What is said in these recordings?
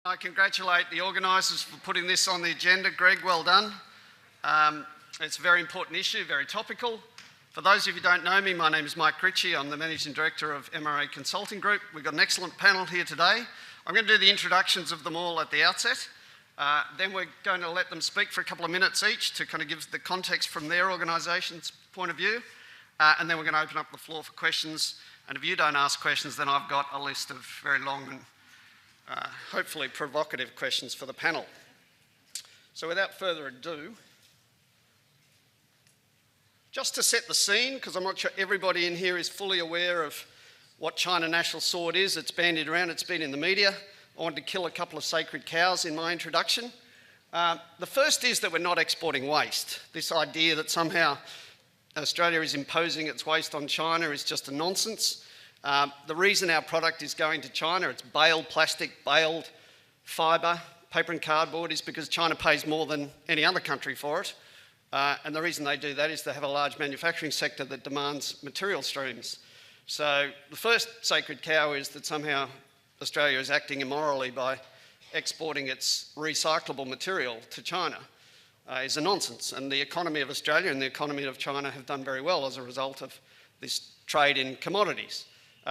I congratulate the organisers for putting this on the agenda. Greg, well done. It's a very important issue, very topical. For those of you who don't know me, my name is Mike Ritchie. I'm the Managing Director of MRA Consulting Group. We've got an excellent panel here today. I'm going to do the introductions of them all at the outset. Then we're going to let them speak for a couple of minutes each to kind of give the context from their organisation's point of view. And then we're going to open up the floor for questions. And if you don't ask questions, then I've got a list of very long and hopefully provocative questions for the panel. So without further ado, just to set the scene, because I'm not sure everybody in here is fully aware of what China National Sword is. It's bandied around, it's been in the media. I wanted to kill a couple of sacred cows in my introduction. The first is that we're not exporting waste. This idea that somehow Australia is imposing its waste on China is just a nonsense. The reason our product is going to China, it's baled plastic, baled fibre, paper and cardboard, is because China pays more than any other country for it. And the reason they do that is they have a large manufacturing sector that demands material streams. So the first sacred cow is that somehow Australia is acting immorally by exporting its recyclable material to China is a nonsense. And the economy of Australia and the economy of China have done very well as a result of this trade in commodities.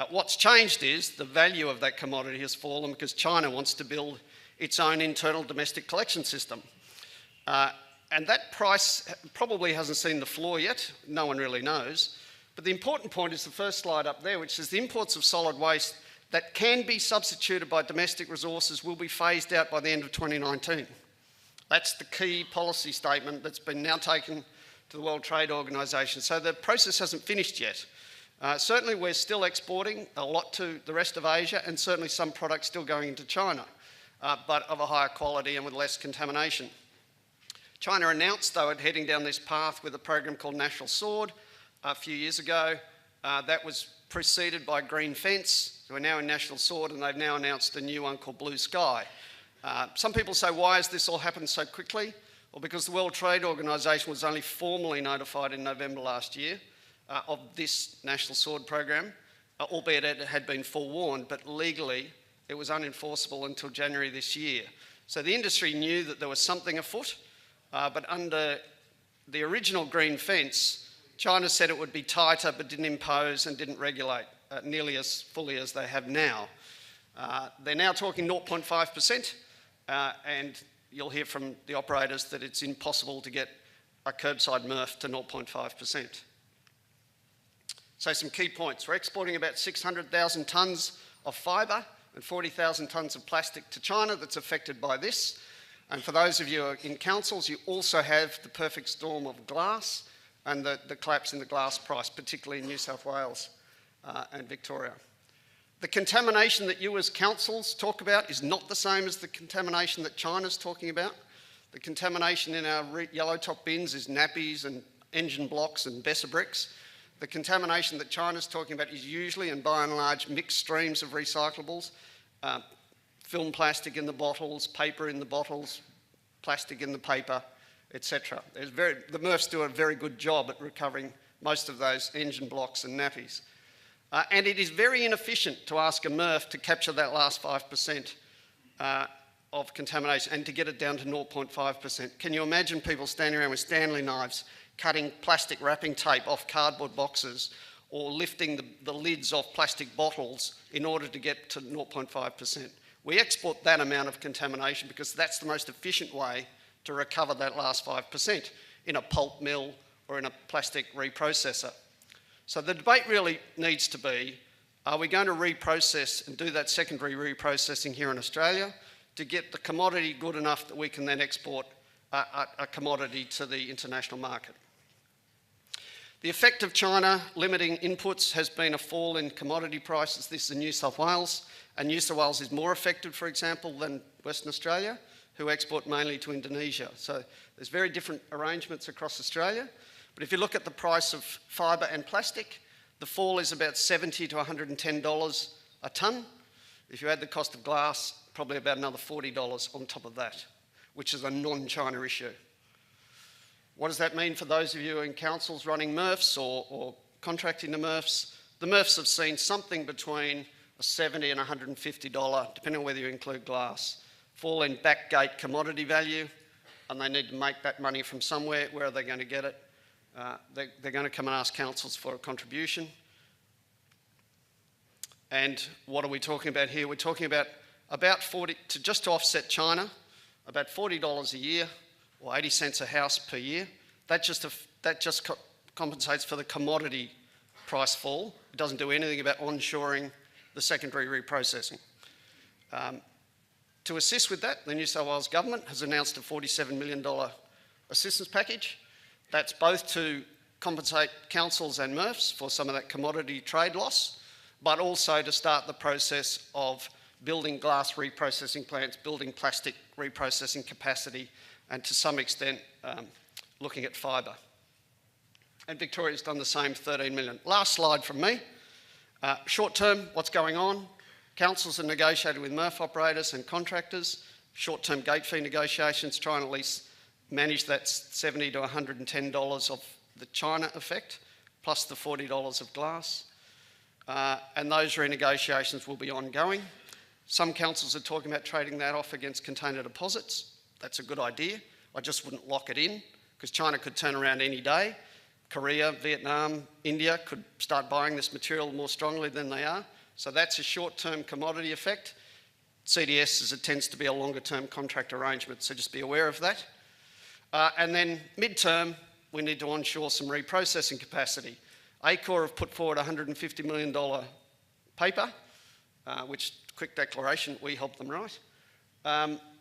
What's changed is the value of that commodity has fallen because China wants to build its own internal domestic collection system. And that price probably hasn't seen the floor yet. No one really knows. But the important point is the first slide up there, which says the imports of solid waste that can be substituted by domestic resources will be phased out by the end of 2019. That's the key policy statement that's been now taken to the World Trade Organisation. So the process hasn't finished yet. Certainly we're still exporting a lot to the rest of Asia and certainly some products still going into China, but of a higher quality and with less contamination. China announced they were heading down this path with a program called National Sword a few years ago. That was preceded by Green Fence. So we're now in National Sword and they've now announced a new one called Blue Sky. Some people say, why has this all happened so quickly? Well, because the World Trade Organisation was only formally notified in November last year of this National Sword program, albeit it had been forewarned, but legally it was unenforceable until January this year. So the industry knew that there was something afoot, but under the original Green Fence, China said it would be tighter but didn't impose and didn't regulate nearly as fully as they have now. They're now talking 0.5%, and you'll hear from the operators that it's impossible to get a curbside MRF to 0.5%. So some key points. We're exporting about 600,000 tonnes of fibre and 40,000 tonnes of plastic to China that's affected by this. And for those of you in councils, you also have the perfect storm of glass and the collapse in the glass price, particularly in New South Wales and Victoria. The contamination that you as councils talk about is not the same as the contamination that China's talking about. The contamination in our yellow top bins is nappies and engine blocks and Besser bricks. The contamination that China's talking about is usually, and by and large, mixed streams of recyclables, film plastic in the bottles, paper in the bottles, plastic in the paper, etc. The MRFs do a very good job at recovering most of those engine blocks and nappies. And it is very inefficient to ask a MRF to capture that last 5% of contamination and to get it down to 0.5%. Can you imagine people standing around with Stanley knives cutting plastic wrapping tape off cardboard boxes or lifting the lids off plastic bottles in order to get to 0.5%? We export that amount of contamination because that's the most efficient way to recover that last 5% in a pulp mill or in a plastic reprocessor. So the debate really needs to be, are we going to reprocess and do that secondary reprocessing here in Australia to get the commodity good enough that we can then export a commodity to the international market? The effect of China limiting inputs has been a fall in commodity prices. This is in New South Wales, and New South Wales is more affected, for example, than Western Australia, who export mainly to Indonesia. So there's very different arrangements across Australia. But if you look at the price of fibre and plastic, the fall is about $70 to $110 a tonne. If you add the cost of glass, probably about another $40 on top of that, which is a non-China issue. What does that mean for those of you in councils running MRFs or contracting to MRFs? The MRFs have seen something between a $70 and $150, depending on whether you include glass, fall in backgate commodity value, and they need to make that money from somewhere. Where are they going to get it? They're going to come and ask councils for a contribution. And what are we talking about here? We're talking about 40, just to offset China, about $40 a year, or 80 cents a house per year. That just compensates for the commodity price fall. It doesn't do anything about onshoring the secondary reprocessing. To assist with that, the New South Wales Government has announced a $47 million assistance package. That's both to compensate councils and MRFs for some of that commodity trade loss, but also to start the process of building glass reprocessing plants, building plastic reprocessing capacity, and to some extent looking at fibre. And Victoria's done the same, 13 million. Last slide from me. Short term, what's going on? Councils are negotiating with MRF operators and contractors. Short-term gate fee negotiations, trying to at least manage that $70 to $110 of the China effect, plus the $40 of glass. And those renegotiations will be ongoing. Some councils are talking about trading that off against container deposits. That's a good idea. I just wouldn't lock it in, because China could turn around any day. Korea, Vietnam, India could start buying this material more strongly than they are. So that's a short-term commodity effect. CDS, as it tends to be a longer-term contract arrangement, so just be aware of that. And then mid-term, we need to onshore some reprocessing capacity. ACOR have put forward a $150 million paper, which, quick declaration, we helped them write,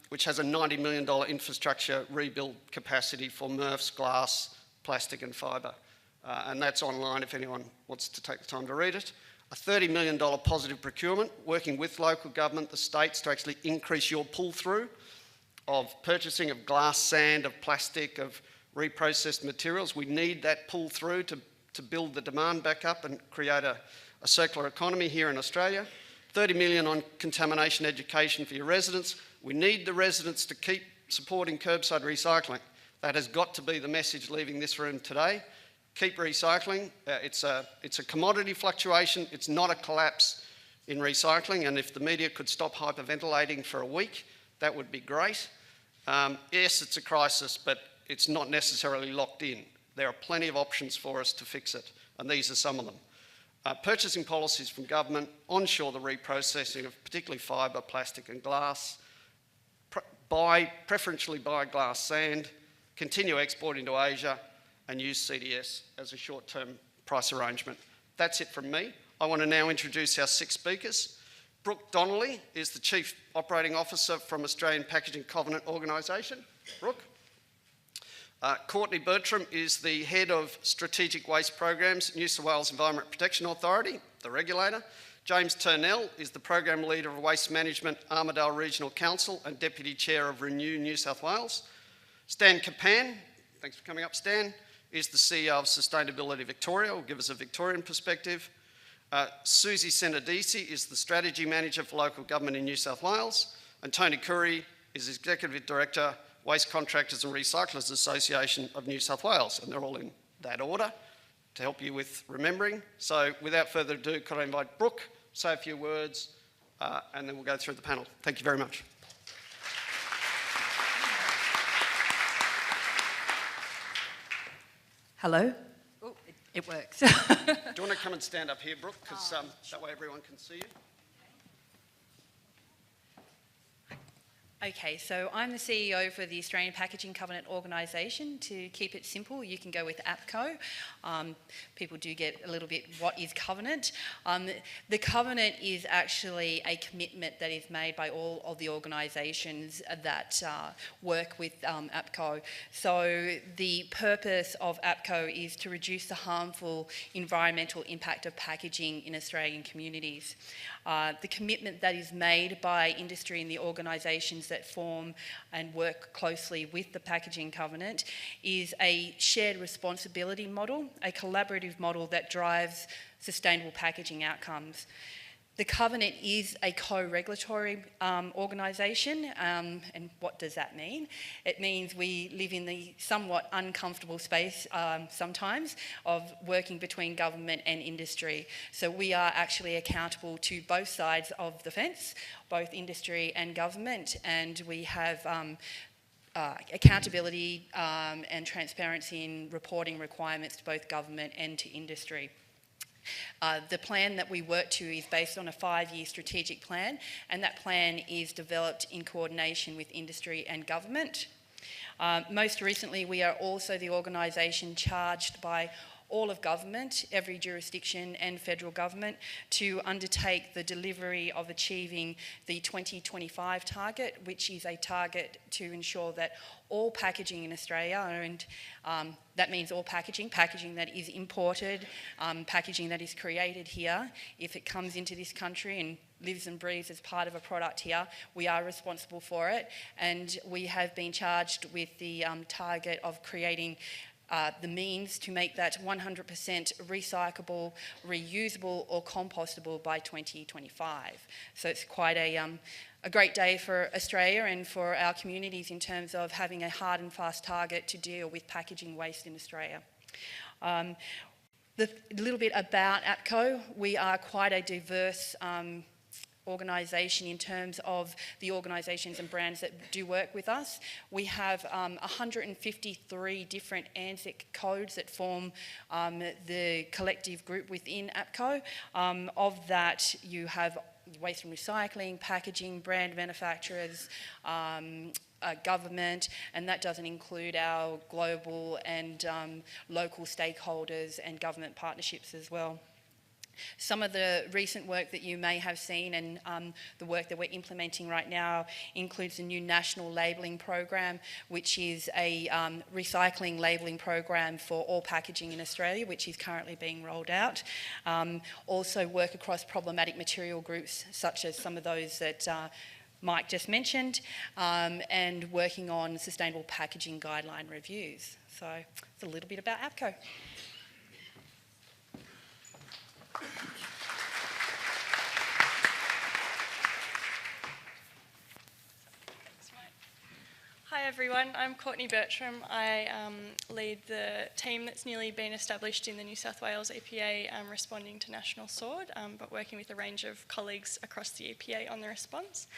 which has a $90 million infrastructure rebuild capacity for MRFs, glass, plastic and fibre. And that's online if anyone wants to take the time to read it. A $30 million positive procurement, working with local government, the states, to actually increase your pull-through of purchasing of glass, sand, of plastic, of reprocessed materials. We need that pull-through to build the demand back up and create a circular economy here in Australia. 30 million on contamination education for your residents. We need the residents to keep supporting curbside recycling. That has got to be the message leaving this room today. Keep recycling. It's a commodity fluctuation. It's not a collapse in recycling. And if the media could stop hyperventilating for a week, that would be great. Yes, it's a crisis, but it's not necessarily locked in. There are plenty of options for us to fix it, and these are some of them. Purchasing policies from government, onshore the reprocessing of particularly fibre, plastic and glass, preferentially buy glass sand, continue exporting to Asia, and use CDS as a short-term price arrangement. That's it from me. I want to now introduce our 6 speakers. Brooke Donnelly is the Chief Operating Officer from Australian Packaging Covenant Organisation. Brooke. Courtney Bertram is the Head of Strategic Waste Programs, New South Wales Environment Protection Authority, the regulator. James Turnell is the Program Leader of Waste Management, Armidale Regional Council, and Deputy Chair of Renew New South Wales. Stan Capan, thanks for coming up, Stan, is the CEO of Sustainability Victoria, will give us a Victorian perspective. Susie Senadisi is the Strategy Manager for Local Government in New South Wales, and Tony Curry is Executive Director, Waste Contractors and Recyclers Association of New South Wales, and they're all in that order to help you with remembering. So without further ado, could I invite Brooke, say a few words, and then we'll go through the panel. Thank you very much. Hello. Oh, it works. Do you want to come and stand up here, Brooke? Because that way everyone can see you. Okay, so I'm the CEO for the Australian Packaging Covenant Organisation. To keep it simple, you can go with APCO. People do get a little bit, what is covenant? The covenant is actually a commitment that is made by all of the organisations that work with APCO. So the purpose of APCO is to reduce the harmful environmental impact of packaging in Australian communities. The commitment that is made by industry and the organisations that form and work closely with the Packaging Covenant is a shared responsibility model, a collaborative model that drives sustainable packaging outcomes. The Covenant is a co-regulatory organisation, and what does that mean? It means we live in the somewhat uncomfortable space sometimes of working between government and industry. So we are actually accountable to both sides of the fence, both industry and government, and we have accountability and transparency in reporting requirements to both government and to industry. The plan that we work to is based on a 5-year strategic plan, and that plan is developed in coordination with industry and government. Most recently, we are also the organisation charged by all of government, every jurisdiction and federal government, to undertake the delivery of achieving the 2025 target, which is a target to ensure that all packaging in Australia, and that means all packaging that is imported, packaging that is created here, if it comes into this country and lives and breathes as part of a product here, we are responsible for it. And we have been charged with the target of creating the means to make that 100% recyclable, reusable or compostable by 2025. So it's quite a great day for Australia and for our communities in terms of having a hard and fast target to deal with packaging waste in Australia. A little bit about APCO. We are quite a diverse organisation in terms of the organisations and brands that do work with us. We have 153 different ANZIC codes that form the collective group within APCO. Of that, you have waste and recycling, packaging, brand manufacturers, government, and that doesn't include our global and local stakeholders and government partnerships as well. Some of the recent work that you may have seen and the work that we're implementing right now includes a new national labelling program, which is a recycling labelling program for all packaging in Australia, which is currently being rolled out. Also work across problematic material groups, such as some of those that Mike just mentioned, and working on sustainable packaging guideline reviews. So it's a little bit about APCO. Hi everyone, I'm Courtney Bertram. I lead the team that's newly been established in the New South Wales EPA responding to National Sword, but working with a range of colleagues across the EPA on the response.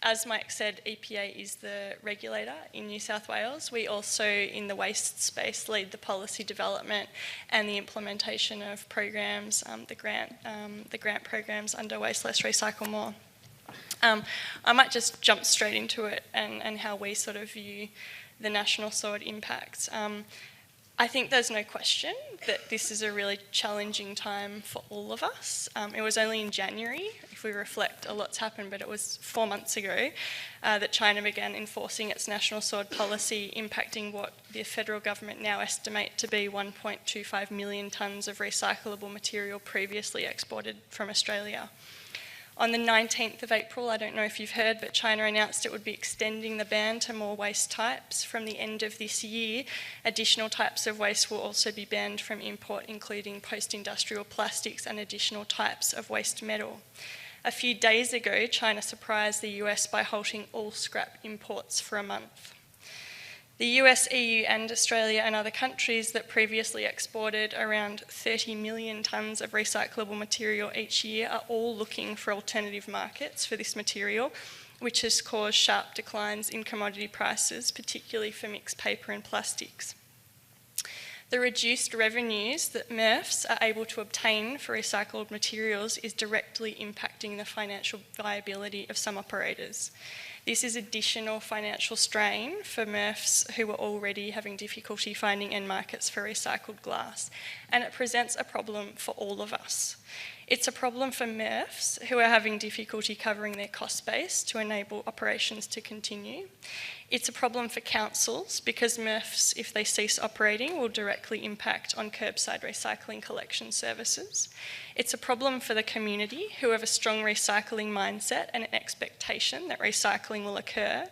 As Mike said, EPA is the regulator in New South Wales. We also, in the waste space, lead the policy development and the implementation of programs, the grant programs under Waste Less, Recycle More. I might just jump straight into it and how we sort of view the National Sword impacts. I think there's no question that this is a really challenging time for all of us. It was only in January, if we reflect, a lot's happened, but it was 4 months ago that China began enforcing its National Sword policy, impacting what the federal government now estimate to be 1.25 million tonnes of recyclable material previously exported from Australia. On the 19th of April, I don't know if you've heard, but China announced it would be extending the ban to more waste types. From the end of this year, additional types of waste will also be banned from import, including post-industrial plastics and additional types of waste metal. A few days ago, China surprised the US by halting all scrap imports for a month. The US, EU and Australia and other countries that previously exported around 30 million tonnes of recyclable material each year are all looking for alternative markets for this material, which has caused sharp declines in commodity prices, particularly for mixed paper and plastics. The reduced revenues that MRFs are able to obtain for recycled materials is directly impacting the financial viability of some operators. This is additional financial strain for MRFs who are already having difficulty finding end markets for recycled glass, and it presents a problem for all of us. It's a problem for MRFs who are having difficulty covering their cost base to enable operations to continue. It's a problem for councils because MRFs, if they cease operating, will directly impact on curbside recycling collection services. It's a problem for the community who have a strong recycling mindset and an expectation that recycling will occur.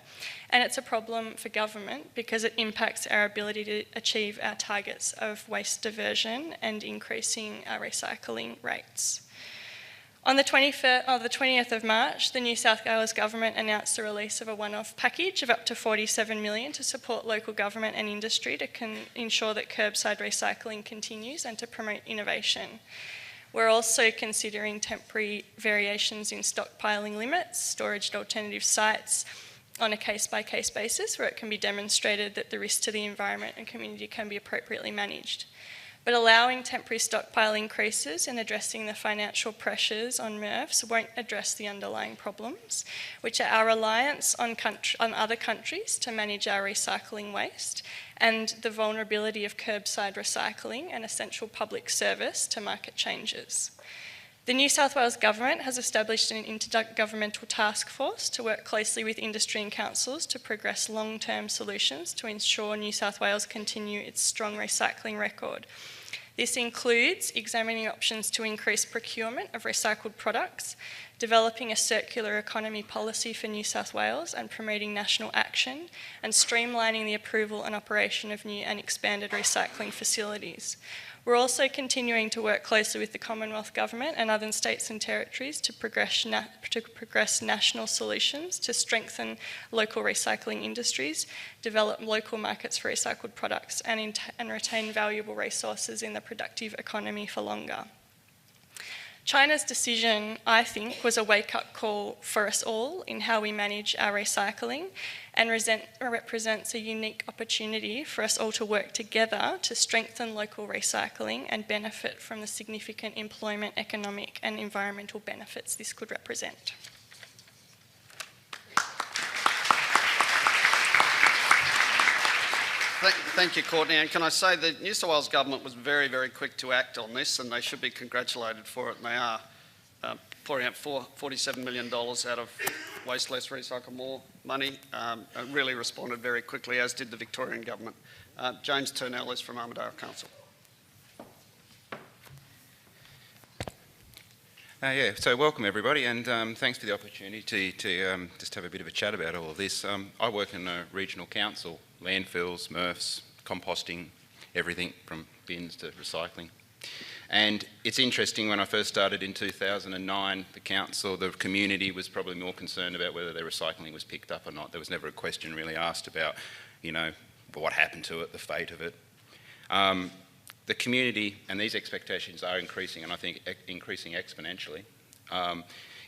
And it's a problem for government because it impacts our ability to achieve our targets of waste diversion and increasing our recycling rates. On the 20th of March, the New South Wales Government announced the release of a one-off package of up to $47 million to support local government and industry to ensure that curbside recycling continues and to promote innovation. We're also considering temporary variations in stockpiling limits, storage at alternative sites on a case-by-case basis where it can be demonstrated that the risk to the environment and community can be appropriately managed. But allowing temporary stockpile increases and addressing the financial pressures on MRFs won't address the underlying problems, which are our reliance on other countries to manage our recycling waste and the vulnerability of curbside recycling, an essential public service to market changes. The New South Wales Government has established an intergovernmental task force to work closely with industry and councils to progress long-term solutions to ensure New South Wales continue its strong recycling record. This includes examining options to increase procurement of recycled products, developing a circular economy policy for New South Wales and promoting national action, and streamlining the approval and operation of new and expanded recycling facilities. We're also continuing to work closely with the Commonwealth Government and other states and territories to progress national solutions to strengthen local recycling industries, develop local markets for recycled products, and retain valuable resources in the productive economy for longer. China's decision, I think, was a wake-up call for us all in how we manage our recycling and represents a unique opportunity for us all to work together to strengthen local recycling and benefit from the significant employment, economic and environmental benefits this could represent. Thank you, Courtney. And can I say the New South Wales Government was very, very quick to act on this, and they should be congratulated for it. And they are pouring out $47 million out of Waste Less, Recycle More money. Really responded very quickly, as did the Victorian Government. James Turnell is from Armidale Council. So welcome everybody, and thanks for the opportunity to just have a bit of a chat about all of this. I work in a regional council, landfills, MRFs, composting, everything from bins to recycling. And it's interesting, when I first started in 2009, the council, the community was probably more concerned about whether their recycling was picked up or not. There was never a question really asked about, you know, what happened to it, the fate of it. The community, and these expectations are increasing, and I think increasing exponentially,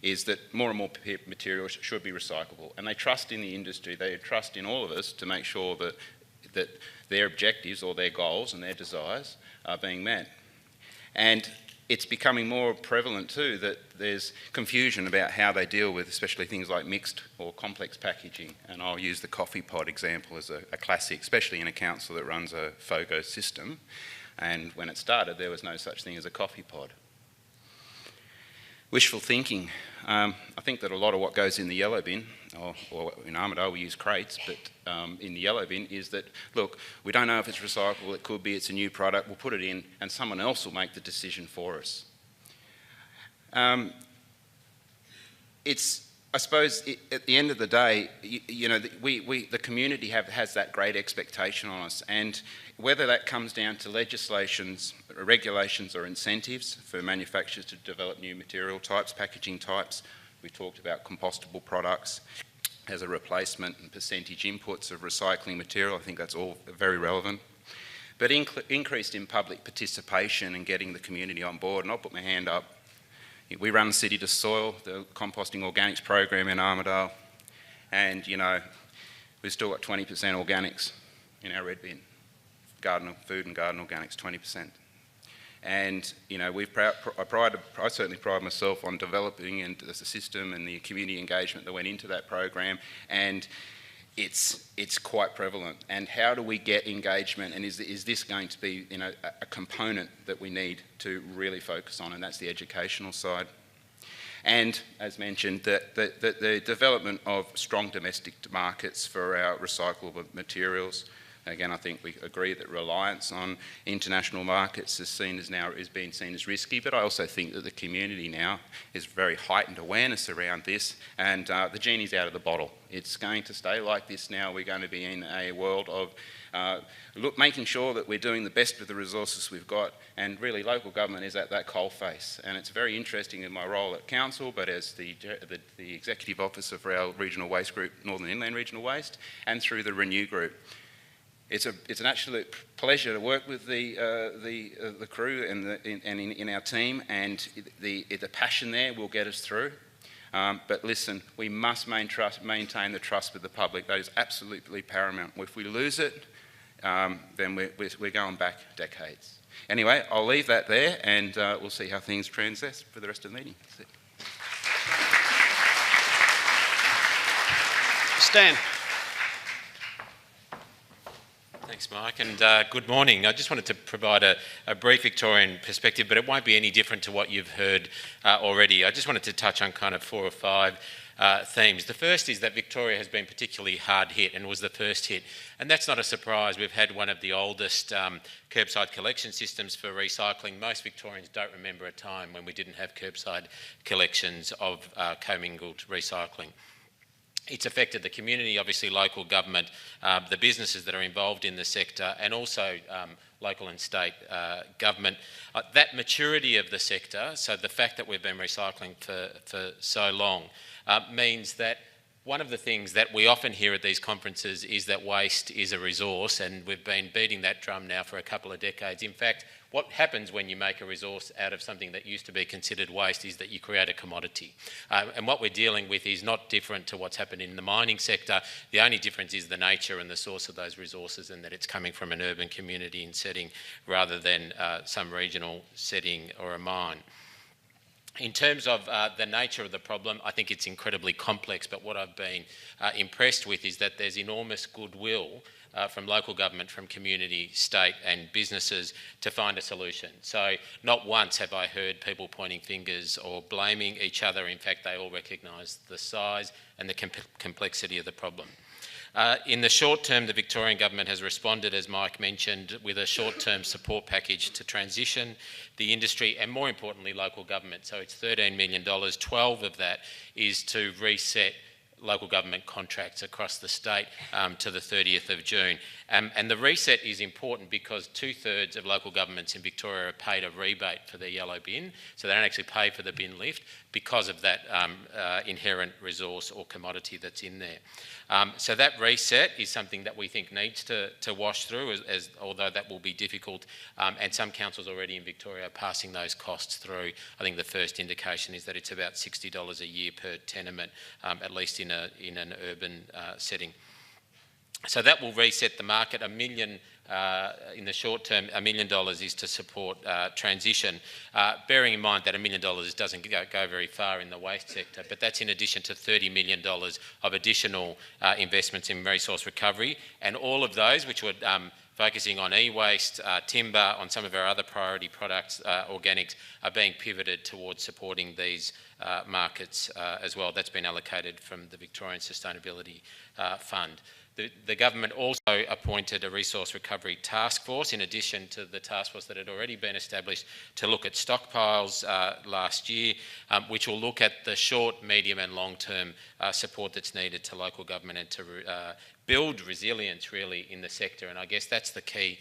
is that more and more materials should be recyclable. And they trust in the industry, they trust in all of us to make sure that their objectives or their goals and their desires are being met. And it's becoming more prevalent too that there's confusion about how they deal with especially things like mixed or complex packaging. And I'll use the coffee pod example as a classic, especially in a council that runs a FOGO system. And when it started, there was no such thing as a coffee pod. Wishful thinking. I think that a lot of what goes in the yellow bin, or in Armidale we use crates, but in the yellow bin is that, look, we don't know if it's recyclable, it could be, it's a new product, we'll put it in and someone else will make the decision for us. I suppose at the end of the day, you know, the community has that great expectation on us, and whether that comes down to legislations, regulations or incentives for manufacturers to develop new material types, packaging types, we talked about compostable products as a replacement and percentage inputs of recycling material, I think that's all very relevant. But increased in public participation and getting the community on board, and I'll put my hand up. We run City to Soil, the composting organics program in Armidale, and you know, we've still got 20% organics in our red bin. Food and garden organics, 20%. And you know, I certainly pride myself on developing the system and the community engagement that went into that program, and it's quite prevalent. And how do we get engagement, and is this going to be, you know, a component that we need to really focus on, and that's the educational side. And as mentioned, the development of strong domestic markets for our recyclable materials, Again, I think we agree that reliance on international markets is being seen as risky, but I also think that the community now is very heightened awareness around this, and the genie's out of the bottle. It's going to stay like this now. We're going to be in a world of making sure that we're doing the best with the resources we've got, and really local government is at that coalface. And it's very interesting in my role at council, but as the executive officer for our regional waste group, Northern Inland Regional Waste, and through the Renew group. It's an absolute pleasure to work with the crew and in our team, and the passion there will get us through. But listen, we must maintain the trust with the public. That is absolutely paramount. If we lose it, then we're going back decades. Anyway, I'll leave that there, and we'll see how things transit for the rest of the meeting. Stan. Thanks, Mike, and good morning. I just wanted to provide a brief Victorian perspective, but it won't be any different to what you've heard already. I just wanted to touch on kind of 4 or 5 themes. The first is that Victoria has been particularly hard hit and was the first hit, and that's not a surprise. We've had one of the oldest curbside collection systems for recycling. Most Victorians don't remember a time when we didn't have curbside collections of commingled recycling. It's affected the community, obviously local government, the businesses that are involved in the sector, and also local and state government. That maturity of the sector, so the fact that we've been recycling for so long, means that one of the things that we often hear at these conferences is that waste is a resource, and we've been beating that drum now for a couple of decades. In fact, what happens when you make a resource out of something that used to be considered waste is that you create a commodity. And what we're dealing with is not different to what's happened in the mining sector. The only difference is the nature and the source of those resources, and that it's coming from an urban community and setting rather than some regional setting or a mine. In terms of the nature of the problem, I think it's incredibly complex, but what I've been impressed with is that there's enormous goodwill from local government, from community, state and businesses to find a solution. So not once have I heard people pointing fingers or blaming each other. In fact, they all recognise the size and the complexity of the problem. In the short term, the Victorian Government has responded, as Mike mentioned, with a short-term support package to transition the industry and, more importantly, local government. So it's $13 million. 12 of that is to reset local government contracts across the state to the 30th of June. And the reset is important because 2/3 of local governments in Victoria are paid a rebate for their yellow bin, so they don't actually pay for the bin lift because of that inherent resource or commodity that's in there. So that reset is something that we think needs to wash through, although that will be difficult, and some councils already in Victoria are passing those costs through. I think the first indication is that it's about $60 a year per tenement, at least in an urban setting. So that will reset the market. $1 million in the short term, $1 million is to support transition, bearing in mind that $1 million doesn't go very far in the waste sector, but that's in addition to $30 million of additional investments in resource recovery, and all of those, which would focusing on e-waste, timber, on some of our other priority products, organics, are being pivoted towards supporting these markets as well. That's been allocated from the Victorian Sustainability Fund. The government also appointed a resource recovery task force in addition to the task force that had already been established to look at stockpiles last year, which will look at the short, medium and long-term support that's needed to local government and to build resilience really in the sector. And I guess that's the key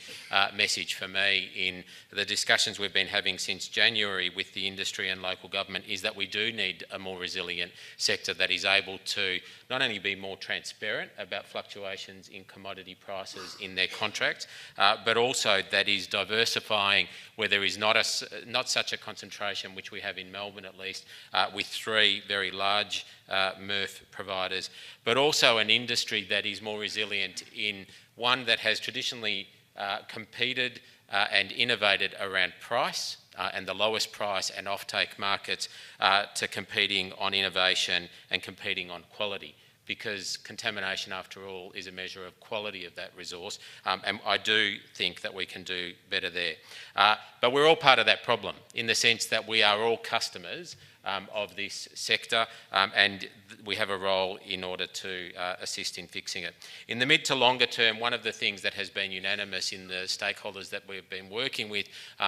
message for me in the discussions we've been having since January with the industry and local government, is that we do need a more resilient sector that is able to not only be more transparent about fluctuations in commodity prices in their contracts, but also that is diversifying where there is not such a concentration, which we have in Melbourne at least, with 3 very large MRF providers, but also an industry that is more resilient in one that has traditionally competed and innovated around price and the lowest price and offtake markets to competing on innovation and competing on quality, because contamination, after all, is a measure of quality of that resource, and I do think that we can do better there. But we're all part of that problem in the sense that we are all customers of this sector, and we have a role in order to assist in fixing it. In the mid to longer term, one of the things that has been unanimous in the stakeholders that we've been working with,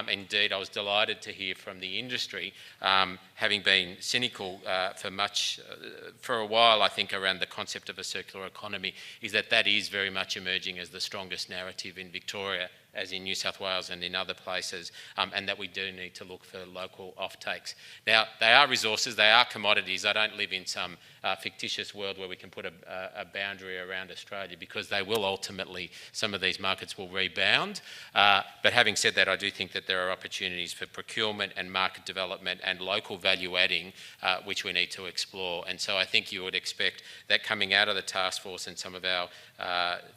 indeed I was delighted to hear from the industry, having been cynical for a while, I think, around the concept of a circular economy, is that that is very much emerging as the strongest narrative in Victoria, as in New South Wales and in other places, and that we do need to look for local offtakes. Now, they are resources, they are commodities. I don't live in some fictitious world where we can put a boundary around Australia, because they will ultimately, some of these markets will rebound. But having said that, I do think that there are opportunities for procurement and market development and local value adding, which we need to explore. And so I think you would expect that coming out of the task force and some of our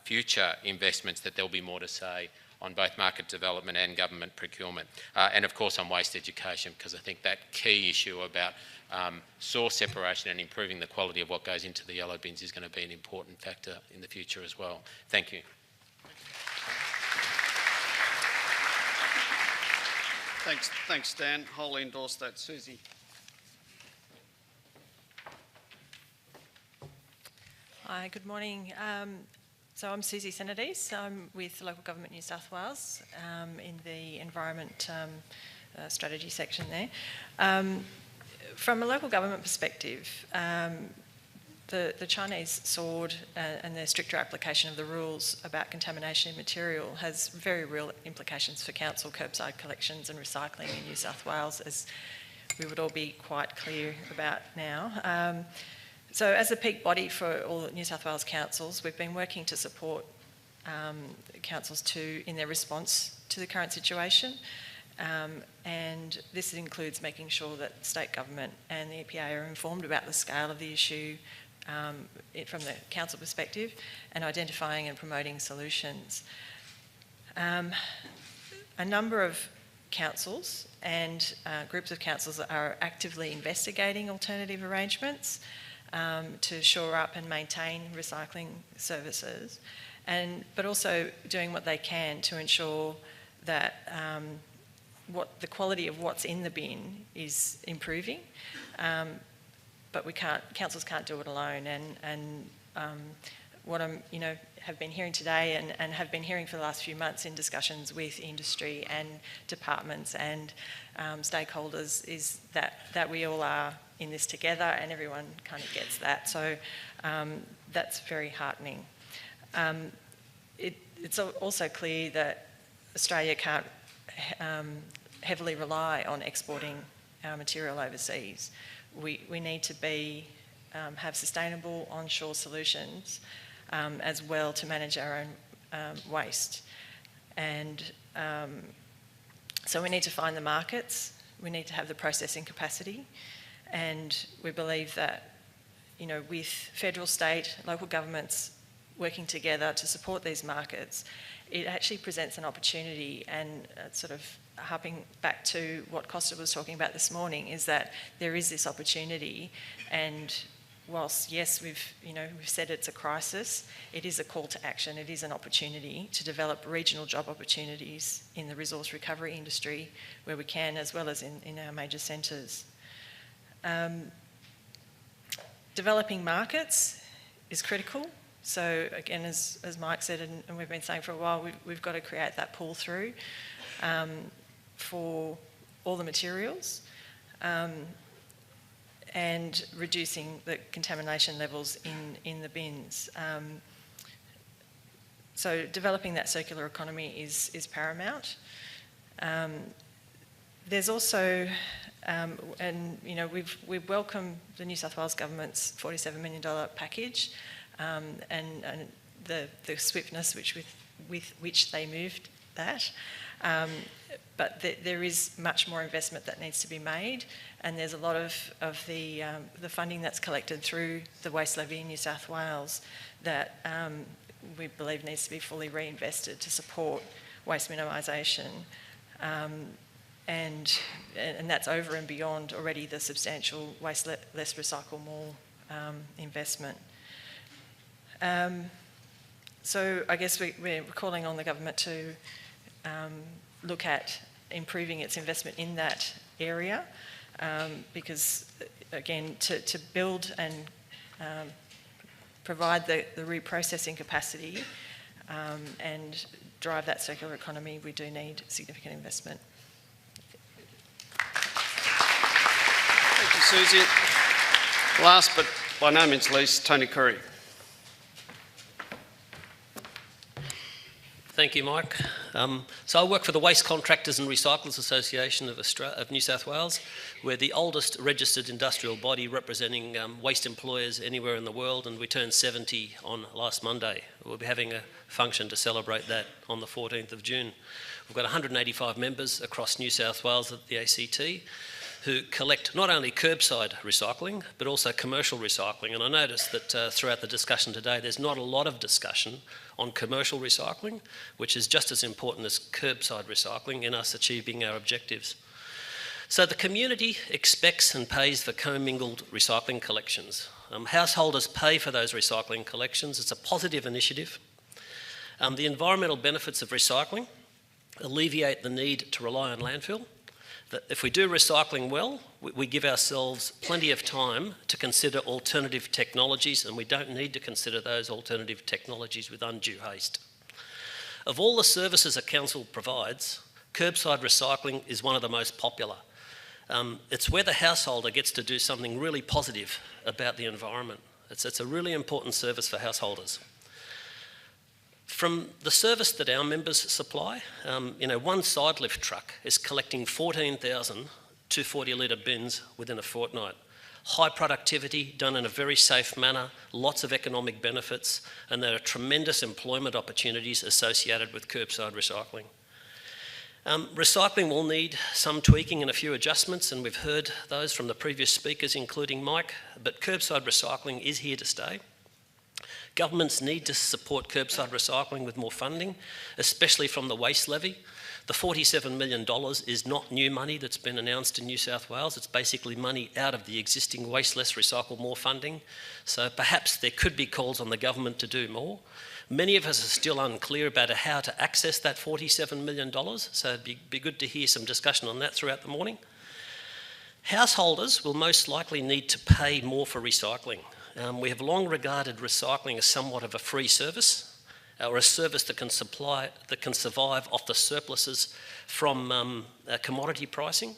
future investments, that there'll be more to say on both market development and government procurement. And of course on waste education, because I think that key issue about source separation and improving the quality of what goes into the yellow bins is going to be an important factor in the future as well. Thank you. Thanks, Dan. Wholly endorse that. Susie. Hi, good morning. So I'm Susie Senadis. I'm with Local Government New South Wales in the Environment Strategy section there. From a local government perspective, the Chinese sword and their stricter application of the rules about contamination in material has very real implications for council curbside collections and recycling in New South Wales, as we would all be quite clear about now. So as a peak body for all New South Wales councils, we've been working to support councils in their response to the current situation. And this includes making sure that state government and the EPA are informed about the scale of the issue from the council perspective, and identifying and promoting solutions. A number of councils and groups of councils are actively investigating alternative arrangements to shore up and maintain recycling services, but also doing what they can to ensure that the quality of what's in the bin is improving. But councils can't do it alone, and what I'm, have been hearing today and have been hearing for the last few months in discussions with industry and departments and stakeholders is that we all are in this together, and everyone kind of gets that. So that's very heartening. It's also clear that Australia can't heavily rely on exporting our material overseas. We need to have sustainable onshore solutions as well to manage our own waste. And so we need to find the markets, we need to have the processing capacity, and we believe that, with federal, state, local governments working together to support these markets, it actually presents an opportunity. And sort of harping back to what Costa was talking about this morning, is that there is this opportunity, and whilst yes, we've said it's a crisis, it is a call to action. It is an opportunity to develop regional job opportunities in the resource recovery industry where we can, as well as in our major centres. Developing markets is critical. So again, as Mike said, and we've been saying for a while, we've got to create that pull through for all the materials, and reducing the contamination levels in the bins. So developing that circular economy is paramount. There's also, we've welcomed the New South Wales Government's $47 million package, and the swiftness with which they moved that. But there is much more investment that needs to be made, and there's a lot of the funding that's collected through the Waste Levy in New South Wales that we believe needs to be fully reinvested to support waste minimisation, and that's over and beyond already the substantial waste less recycle more investment. So I guess we're calling on the government to look at improving its investment in that area, because, again, to build and provide the reprocessing capacity and drive that circular economy, we do need significant investment. Thank you, Susie. Last but by no means least, Tony Curry. Thank you, Mike. So I work for the Waste Contractors and Recyclers Association of New South Wales. We're the oldest registered industrial body representing waste employers anywhere in the world, and we turned 70 on last Monday. We'll be having a function to celebrate that on the 14th of June. We've got 185 members across New South Wales at the ACT who collect not only curbside recycling, but also commercial recycling. And I noticed that throughout the discussion today, there's not a lot of discussion on commercial recycling, which is just as important as curbside recycling in us achieving our objectives. So the community expects and pays for commingled recycling collections. Householders pay for those recycling collections. It's a positive initiative. The environmental benefits of recycling alleviate the need to rely on landfill. That if we do recycling well, we give ourselves plenty of time to consider alternative technologies, and we don't need to consider those alternative technologies with undue haste. Of all the services a council provides, curbside recycling is one of the most popular. It's where the householder gets to do something really positive about the environment. It's a really important service for householders. From the service that our members supply, one side lift truck is collecting 14,000 240-litre bins within a fortnight. High productivity, done in a very safe manner, lots of economic benefits, and there are tremendous employment opportunities associated with curbside recycling. Recycling will need some tweaking and a few adjustments, and we've heard those from the previous speakers, including Mike, but curbside recycling is here to stay. Governments need to support curbside recycling with more funding, especially from the waste levy. The $47 million is not new money that's been announced in New South Wales. It's basically money out of the existing Waste Less, Recycle More funding. So perhaps there could be calls on the government to do more. Many of us are still unclear about how to access that $47 million, so it'd be good to hear some discussion on that throughout the morning. Householders will most likely need to pay more for recycling. We have long regarded recycling as somewhat of a free service, or a service that can survive off the surpluses from commodity pricing.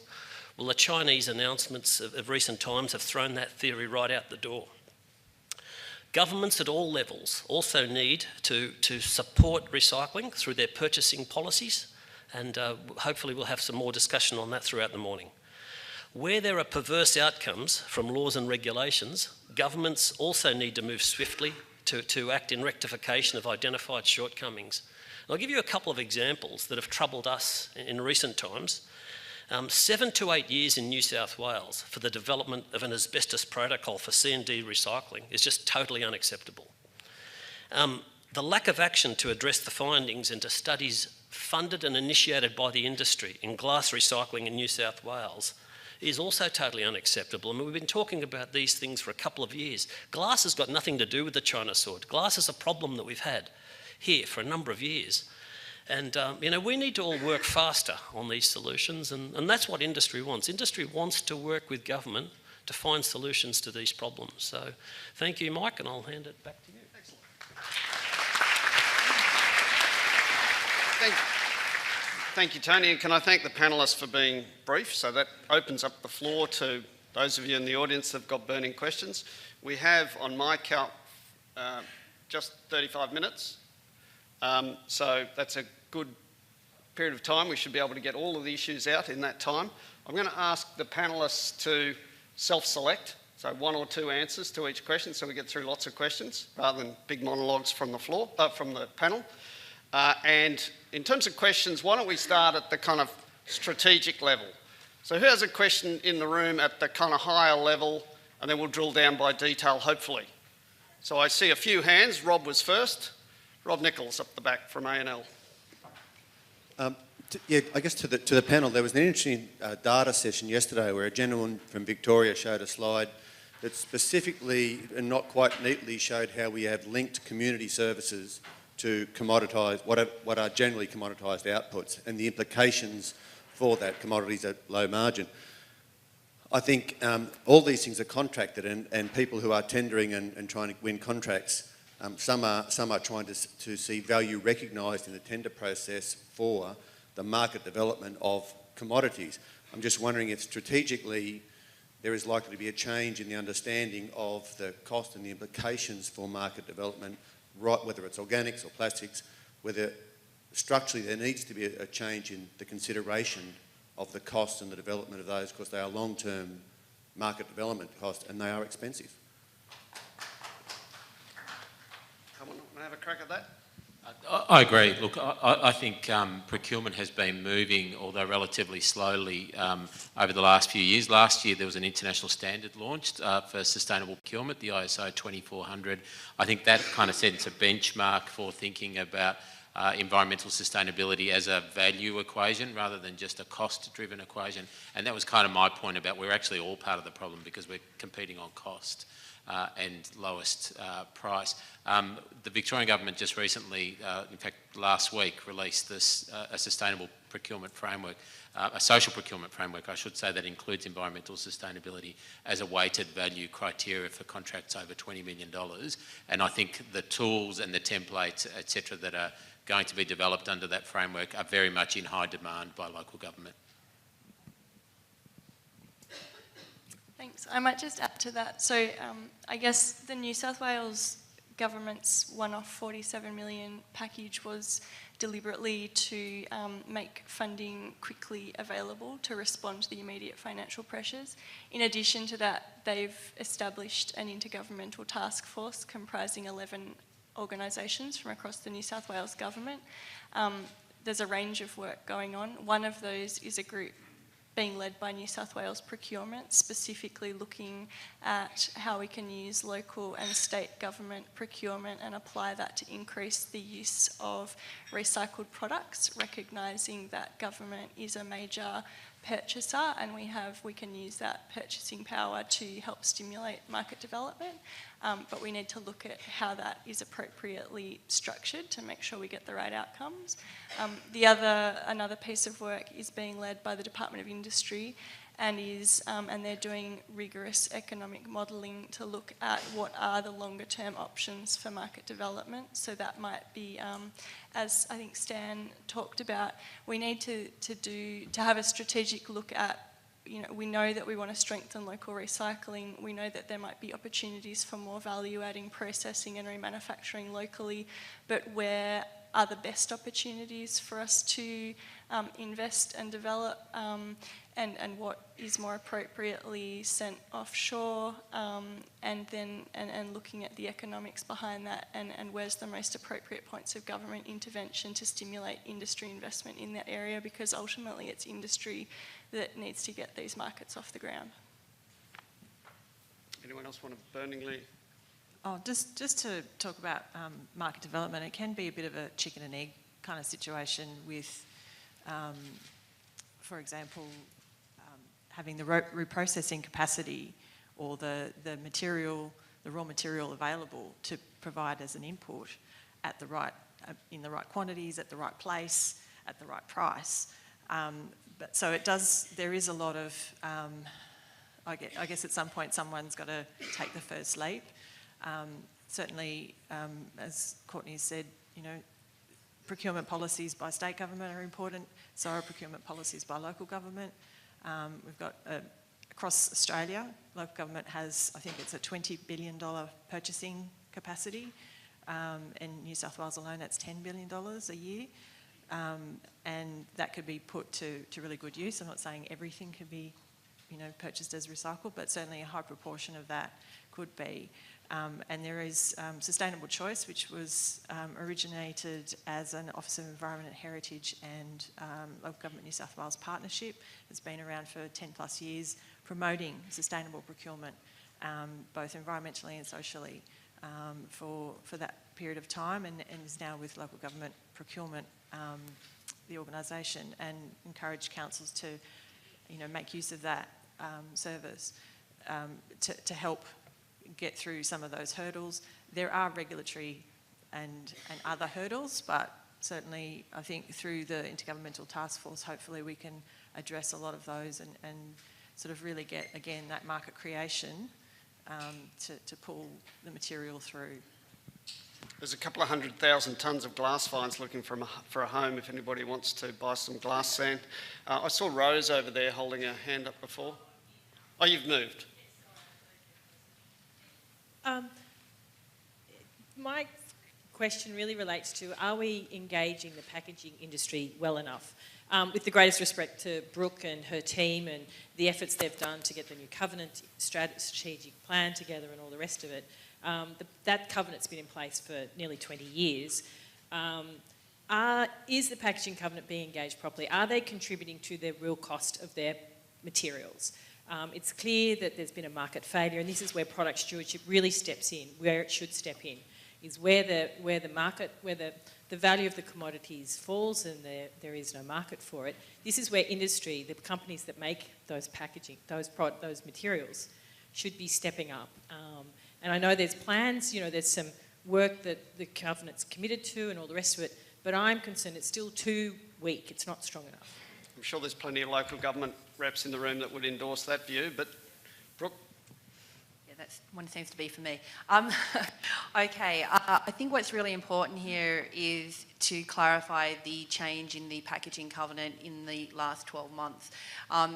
Well, the Chinese announcements of recent times have thrown that theory right out the door. Governments at all levels also need to support recycling through their purchasing policies, and hopefully we'll have some more discussion on that throughout the morning. Where there are perverse outcomes from laws and regulations, governments also need to move swiftly to act in rectification of identified shortcomings. And I'll give you a couple of examples that have troubled us in recent times. 7 to 8 years in New South Wales for the development of an asbestos protocol for C&D recycling is just totally unacceptable. The lack of action to address the findings into studies funded and initiated by the industry in glass recycling in New South Wales is also totally unacceptable. I mean, we've been talking about these things for a couple of years. Glass has got nothing to do with the China sword. Glass is a problem that we've had here for a number of years. And, we need to all work faster on these solutions, and that's what industry wants. Industry wants to work with government to find solutions to these problems. So thank you, Mike, and I'll hand it back to you. Excellent. Thank you, Tony, and can I thank the panellists for being brief? So that opens up the floor to those of you in the audience that have got burning questions. We have, on my count, just 35 minutes. So that's a good period of time. We should be able to get all of the issues out in that time. I'm going to ask the panellists to self-select, so 1 or 2 answers to each question, so we get through lots of questions rather than big monologues from the floor, from the panel. And in terms of questions, why don't we start at the kind of strategic level? So who has a question in the room at the kind of higher level, and then we'll drill down by detail, hopefully. So I see a few hands. Rob was first. Rob Nichols up the back from A&L. I guess to the panel, there was an interesting data session yesterday where a gentleman from Victoria showed a slide that specifically and not quite neatly showed how we have linked community services to commoditise what are generally commoditised outputs and the implications for that, commodities at low margin. I think all these things are contracted, and people who are tendering and trying to win contracts, some are trying to see value recognised in the tender process for the market development of commodities. I'm just wondering if strategically there is likely to be a change in the understanding of the cost and the implications for market development, right, whether it's organics or plastics, whether structurally there needs to be a change in the consideration of the cost and the development of those, because they are long-term market development costs and they are expensive. Come on, want to have a crack at that? I agree. Look, I think procurement has been moving, although relatively slowly, over the last few years. Last year there was an international standard launched for sustainable procurement, the ISO 2400. I think that kind of sets a benchmark for thinking about environmental sustainability as a value equation rather than just a cost-driven equation. And that was kind of my point about we're actually all part of the problem because we're competing on cost and lowest price. The Victorian government just recently, in fact last week, released this a sustainable procurement framework, a social procurement framework, I should say, that includes environmental sustainability as a weighted value criteria for contracts over $20 million. And I think the tools and the templates, etc., that are going to be developed under that framework are very much in high demand by local government. Thanks. I might just add to that. So I guess the New South Wales government's one-off $47 million package was deliberately to make funding quickly available to respond to the immediate financial pressures. In addition to that, they've established an intergovernmental task force comprising 11 organisations from across the New South Wales government. There's a range of work going on. One of those is a group being led by New South Wales procurement, specifically looking at how we can use local and state government procurement and apply that to increase the use of recycled products, recognising that government is a major purchaser and we can use that purchasing power to help stimulate market development. But we need to look at how that is appropriately structured to make sure we get the right outcomes. Another piece of work is being led by the Department of Industry and they're doing rigorous economic modelling to look at what are the longer term options for market development. So that might be, as I think Stan talked about, we need to have a strategic look at, we know that we want to strengthen local recycling. We know that there might be opportunities for more value-adding processing and remanufacturing locally, but where are the best opportunities for us to invest and develop, and what is more appropriately sent offshore, and looking at the economics behind that, and where's the most appropriate points of government intervention to stimulate industry investment in that area, because ultimately it's industry that needs to get these markets off the ground. Anyone else want to burningly? Oh, just to talk about market development, it can be a bit of a chicken and egg kind of situation with, for example, having the reprocessing capacity or the raw material available to provide as an input at the right, in the right quantities, at the right place, at the right price. But so there is a lot of, I guess at some point someone's got to take the first leap. Certainly, as Courtney said, procurement policies by state government are important, so are procurement policies by local government. We've got, across Australia, local government has, I think it's a $20 billion purchasing capacity. In New South Wales alone, that's $10 billion a year. And that could be put to really good use. I'm not saying everything could be, purchased as recycled, but certainly a high proportion of that could be. And there is Sustainable Choice, which was originated as an Office of Environment and Heritage and Local Government New South Wales partnership. It's been around for 10 plus years, promoting sustainable procurement, both environmentally and socially, for that period of time, and is now with Local Government Procurement, the organisation, and encourage councils to, make use of that service to help get through some of those hurdles. There are regulatory and other hurdles, but certainly I think through the Intergovernmental Task Force, hopefully we can address a lot of those and sort of really get, again, that market creation to pull the material through. There's a couple of 100,000 tonnes of glass fines looking for a home if anybody wants to buy some glass sand. I saw Rose over there holding her hand up before. Oh, you've moved. My question really relates to, are we engaging the packaging industry well enough? With the greatest respect to Brooke and her team and the efforts they've done to get the new covenant strategic plan together and all the rest of it, that covenant's been in place for nearly 20 years. Is the packaging covenant being engaged properly? Are they contributing to the real cost of their materials? It's clear that there's been a market failure, and this is where product stewardship really steps in, where it should step in, is where the value of the commodities falls and there is no market for it. This is where industry, the companies that make those packaging, those materials, should be stepping up. And I know there's plans, there's some work that the covenant's committed to and all the rest of it, but I'm concerned it's still too weak, it's not strong enough. I'm sure there's plenty of local government reps in the room that would endorse that view, but Brooke? Yeah, that one seems to be for me. Okay, I think what's really important here is to clarify the change in the packaging covenant in the last 12 months.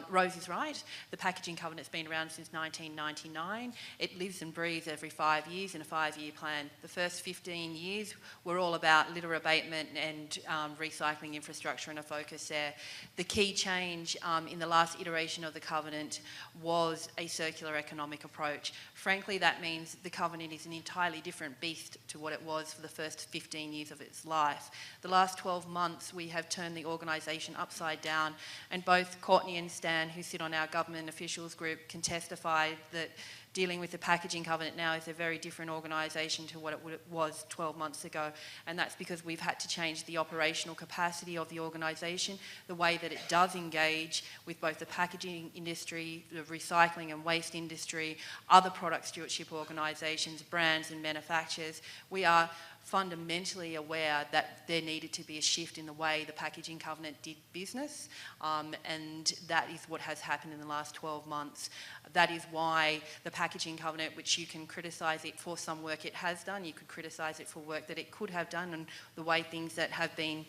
Rose is right, the packaging covenant's been around since 1999. It lives and breathes every 5 years in a 5-year plan. The first 15 years were all about litter abatement and recycling infrastructure and a focus there. The key change in the last iteration of the covenant was a circular economic approach. Frankly, that means the covenant is an entirely different beast to what it was for the first 15 years of its life. The last 12 months, we have turned the organisation upside down, and both Courtney and Stan, who sit on our government officials group, can testify that dealing with the packaging covenant now is a very different organisation to what it was 12 months ago, and that's because we've had to change the operational capacity of the organisation, the way that it does engage with both the packaging industry, the recycling and waste industry, other product stewardship organisations, brands and manufacturers. We are fundamentally aware that there needed to be a shift in the way the packaging covenant did business, and that is what has happened in the last 12 months. That is why the packaging covenant, which you can criticise it for some work it has done, you could criticise it for work that it could have done and the way things that have been,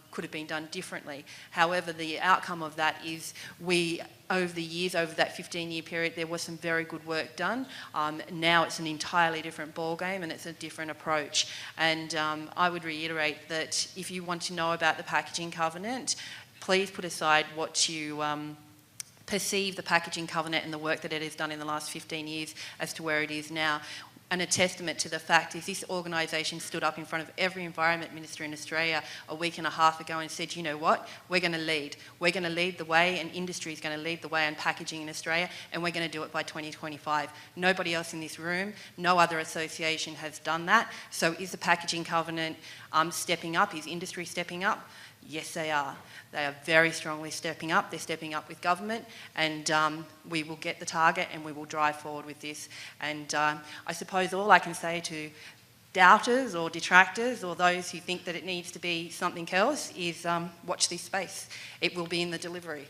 could have been done differently. However, the outcome of that is over the years, over that 15-year period, there was some very good work done. Now it's an entirely different ballgame and it's a different approach. And I would reiterate that if you want to know about the packaging covenant, please put aside what you perceive the packaging covenant and the work that it has done in the last 15 years as to where it is now. And a testament to the fact is this organisation stood up in front of every environment minister in Australia a week and a half ago and said, you know what, we're going to lead. We're going to lead the way, and industry is going to lead the way on packaging in Australia, and we're going to do it by 2025. Nobody else in this room, no other association has done that. So is the packaging covenant stepping up? Is industry stepping up? Yes, they are. They are very strongly stepping up. They're stepping up with government, and we will get the target and we will drive forward with this. And I suppose all I can say to doubters or detractors or those who think that it needs to be something else is watch this space. It will be in the delivery.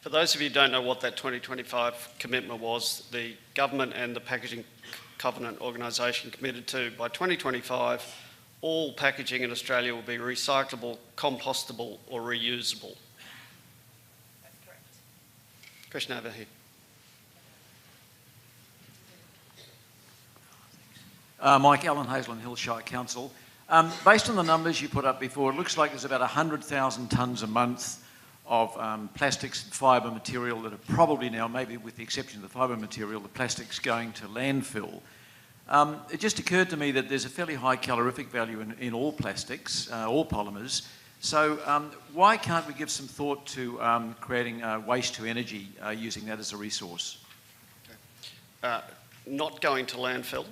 For those of you who don't know what that 2025 commitment was, the government and the Packaging Covenant organisation committed to, by 2025, all packaging in Australia will be recyclable, compostable or reusable. That's correct. Question over here. Mike Allen, Hazelden Hillshire Council. Based on the numbers you put up before, it looks like there's about 100,000 tonnes a month of plastics and fibre material that are probably now, maybe with the exception of the fibre material, the plastics going to landfill. It just occurred to me that there's a fairly high calorific value in all plastics, all polymers. So why can't we give some thought to creating waste-to-energy using that as a resource? Okay. Not going to landfill,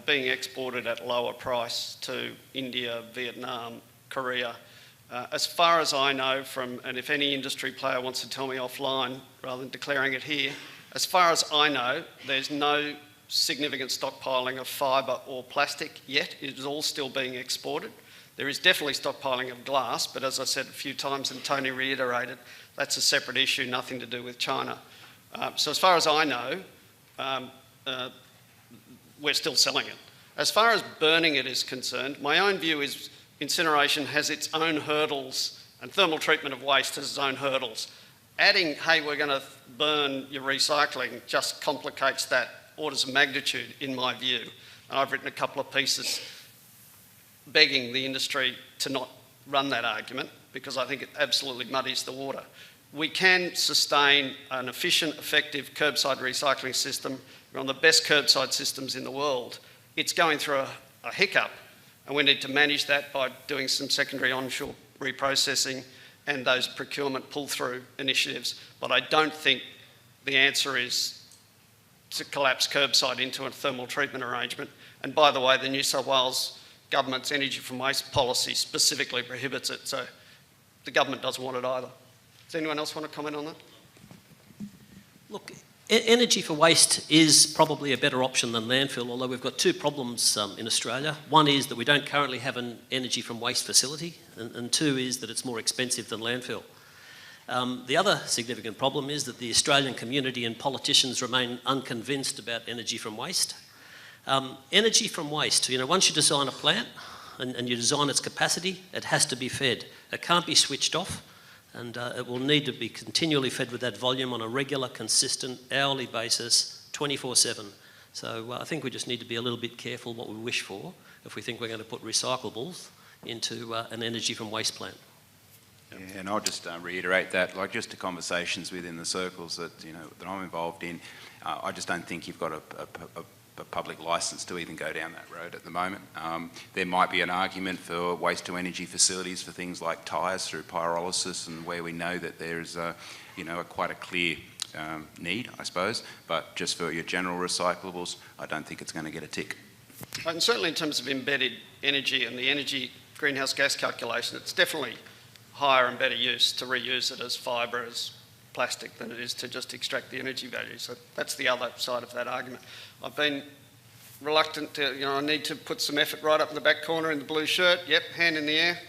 being exported at lower price to India, Vietnam, Korea. As far as I know from, and if any industry player wants to tell me offline rather than declaring it here, as far as I know, there's no significant stockpiling of fibre or plastic yet. It is all still being exported. There is definitely stockpiling of glass, but as I said a few times and Tony reiterated, that's a separate issue, nothing to do with China. So as far as I know, we're still selling it. As far as burning it is concerned, my own view is incineration has its own hurdles and thermal treatment of waste has its own hurdles. Adding, hey, we're going to burn your recycling just complicates that orders of magnitude in my view. And I've written a couple of pieces begging the industry to not run that argument because I think it absolutely muddies the water. We can sustain an efficient, effective curbside recycling system. We're on the best curbside systems in the world. It's going through a hiccup, and we need to manage that by doing some secondary onshore reprocessing and those procurement pull-through initiatives. But I don't think the answer is to collapse curbside into a thermal treatment arrangement. And by the way, the New South Wales government's energy from waste policy specifically prohibits it, so the government doesn't want it either. Does anyone else want to comment on that? Look, energy for waste is probably a better option than landfill, although we've got two problems in Australia. One is that we don't currently have an energy from waste facility, and two is that it's more expensive than landfill. The other significant problem is that the Australian community and politicians remain unconvinced about energy from waste. Energy from waste, once you design a plant and you design its capacity, it has to be fed. It can't be switched off. And it will need to be continually fed with that volume on a regular, consistent, hourly basis, 24/7. So I think we just need to be a little bit careful what we wish for if we think we're going to put recyclables into an energy from waste plant. Yeah, and I'll just reiterate that, like just the conversations within the circles that that I'm involved in, I just don't think you've got a public licence to even go down that road at the moment. There might be an argument for waste-to-energy facilities for things like tyres through pyrolysis, and where we know that there's quite a clear need, I suppose. But just for your general recyclables, I don't think it's going to get a tick. And certainly in terms of embedded energy and the energy greenhouse gas calculation, it's definitely higher and better use to reuse it as fibre, as plastic, than it is to just extract the energy value. So that's the other side of that argument. I've been reluctant to, I need to put some effort right up in the back corner in the blue shirt. Yep, hand in the air.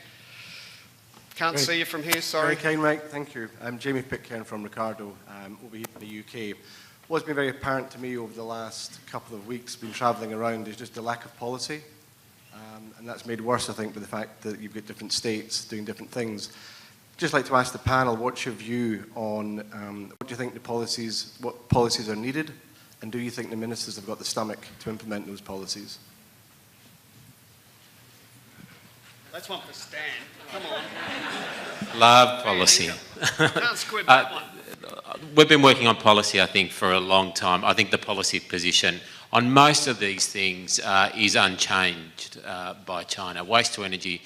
Can't see you from here, sorry. Very kind, Mike, thank you. I'm Jamie Pitcairn from Ricardo, over here in the UK. What's been very apparent to me over the last couple of weeks, been travelling around, is just the lack of policy. And that's made worse, I think, by the fact that you've got different states doing different things. Just like to ask the panel, what's your view on what do you think what policies are needed, and do you think the ministers have got the stomach to implement those policies? That's one for Stan. Come on. Love policy. Can't squib that one. We've been working on policy, I think, for a long time. I think the policy position on most of these things is unchanged by China. Waste to energy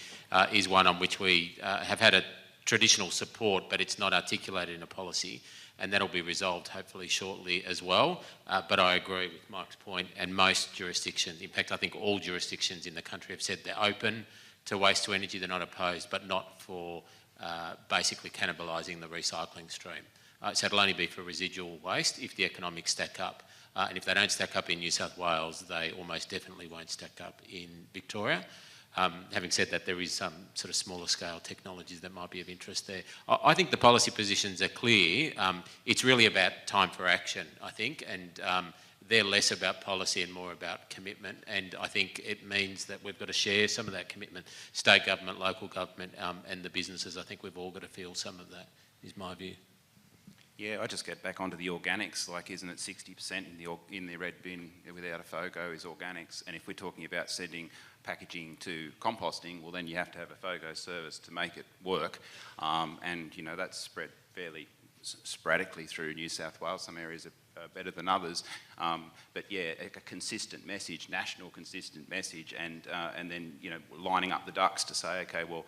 is one on which we have had a traditional support, but it's not articulated in a policy, and that'll be resolved hopefully shortly as well. But I agree with Mike's point, and most jurisdictions, in fact I think all jurisdictions in the country have said they're open to waste to energy, they're not opposed, but not for basically cannibalising the recycling stream. So it'll only be for residual waste if the economics stack up. And if they don't stack up in New South Wales, they almost definitely won't stack up in Victoria. Having said that, there is some sort of smaller scale technologies that might be of interest there. I think the policy positions are clear. It's really about time for action, I think, and they're less about policy and more about commitment. And I think it means that we've got to share some of that commitment. State government, local government, and the businesses. I think we've all got to feel some of that, is my view. Yeah, I just get back onto the organics. Like, isn't it 60% in the red bin without a FOGO is organics? And if we're talking about sending packaging to composting, well, then you have to have a FOGO service to make it work. And that's spread fairly sporadically through New South Wales. Some areas are better than others. But yeah, a consistent message, national consistent message, and then lining up the ducks to say, okay, well,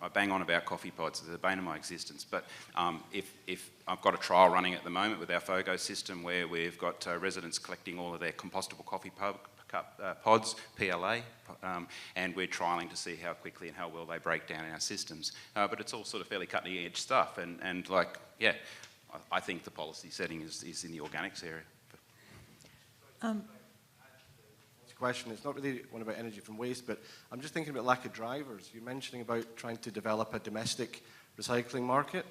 I bang on about coffee pods, they're the bane of my existence. But if I've got a trial running at the moment with our FOGO system where we've got residents collecting all of their compostable coffee pods, PLA, and we're trialling to see how quickly and how well they break down in our systems. But it's all sort of fairly cutting edge stuff, and like, yeah, I think the policy setting is in the organics area. Question, it's not really one about energy from waste, but I'm just thinking about lack of drivers. You're mentioning about trying to develop a domestic recycling market.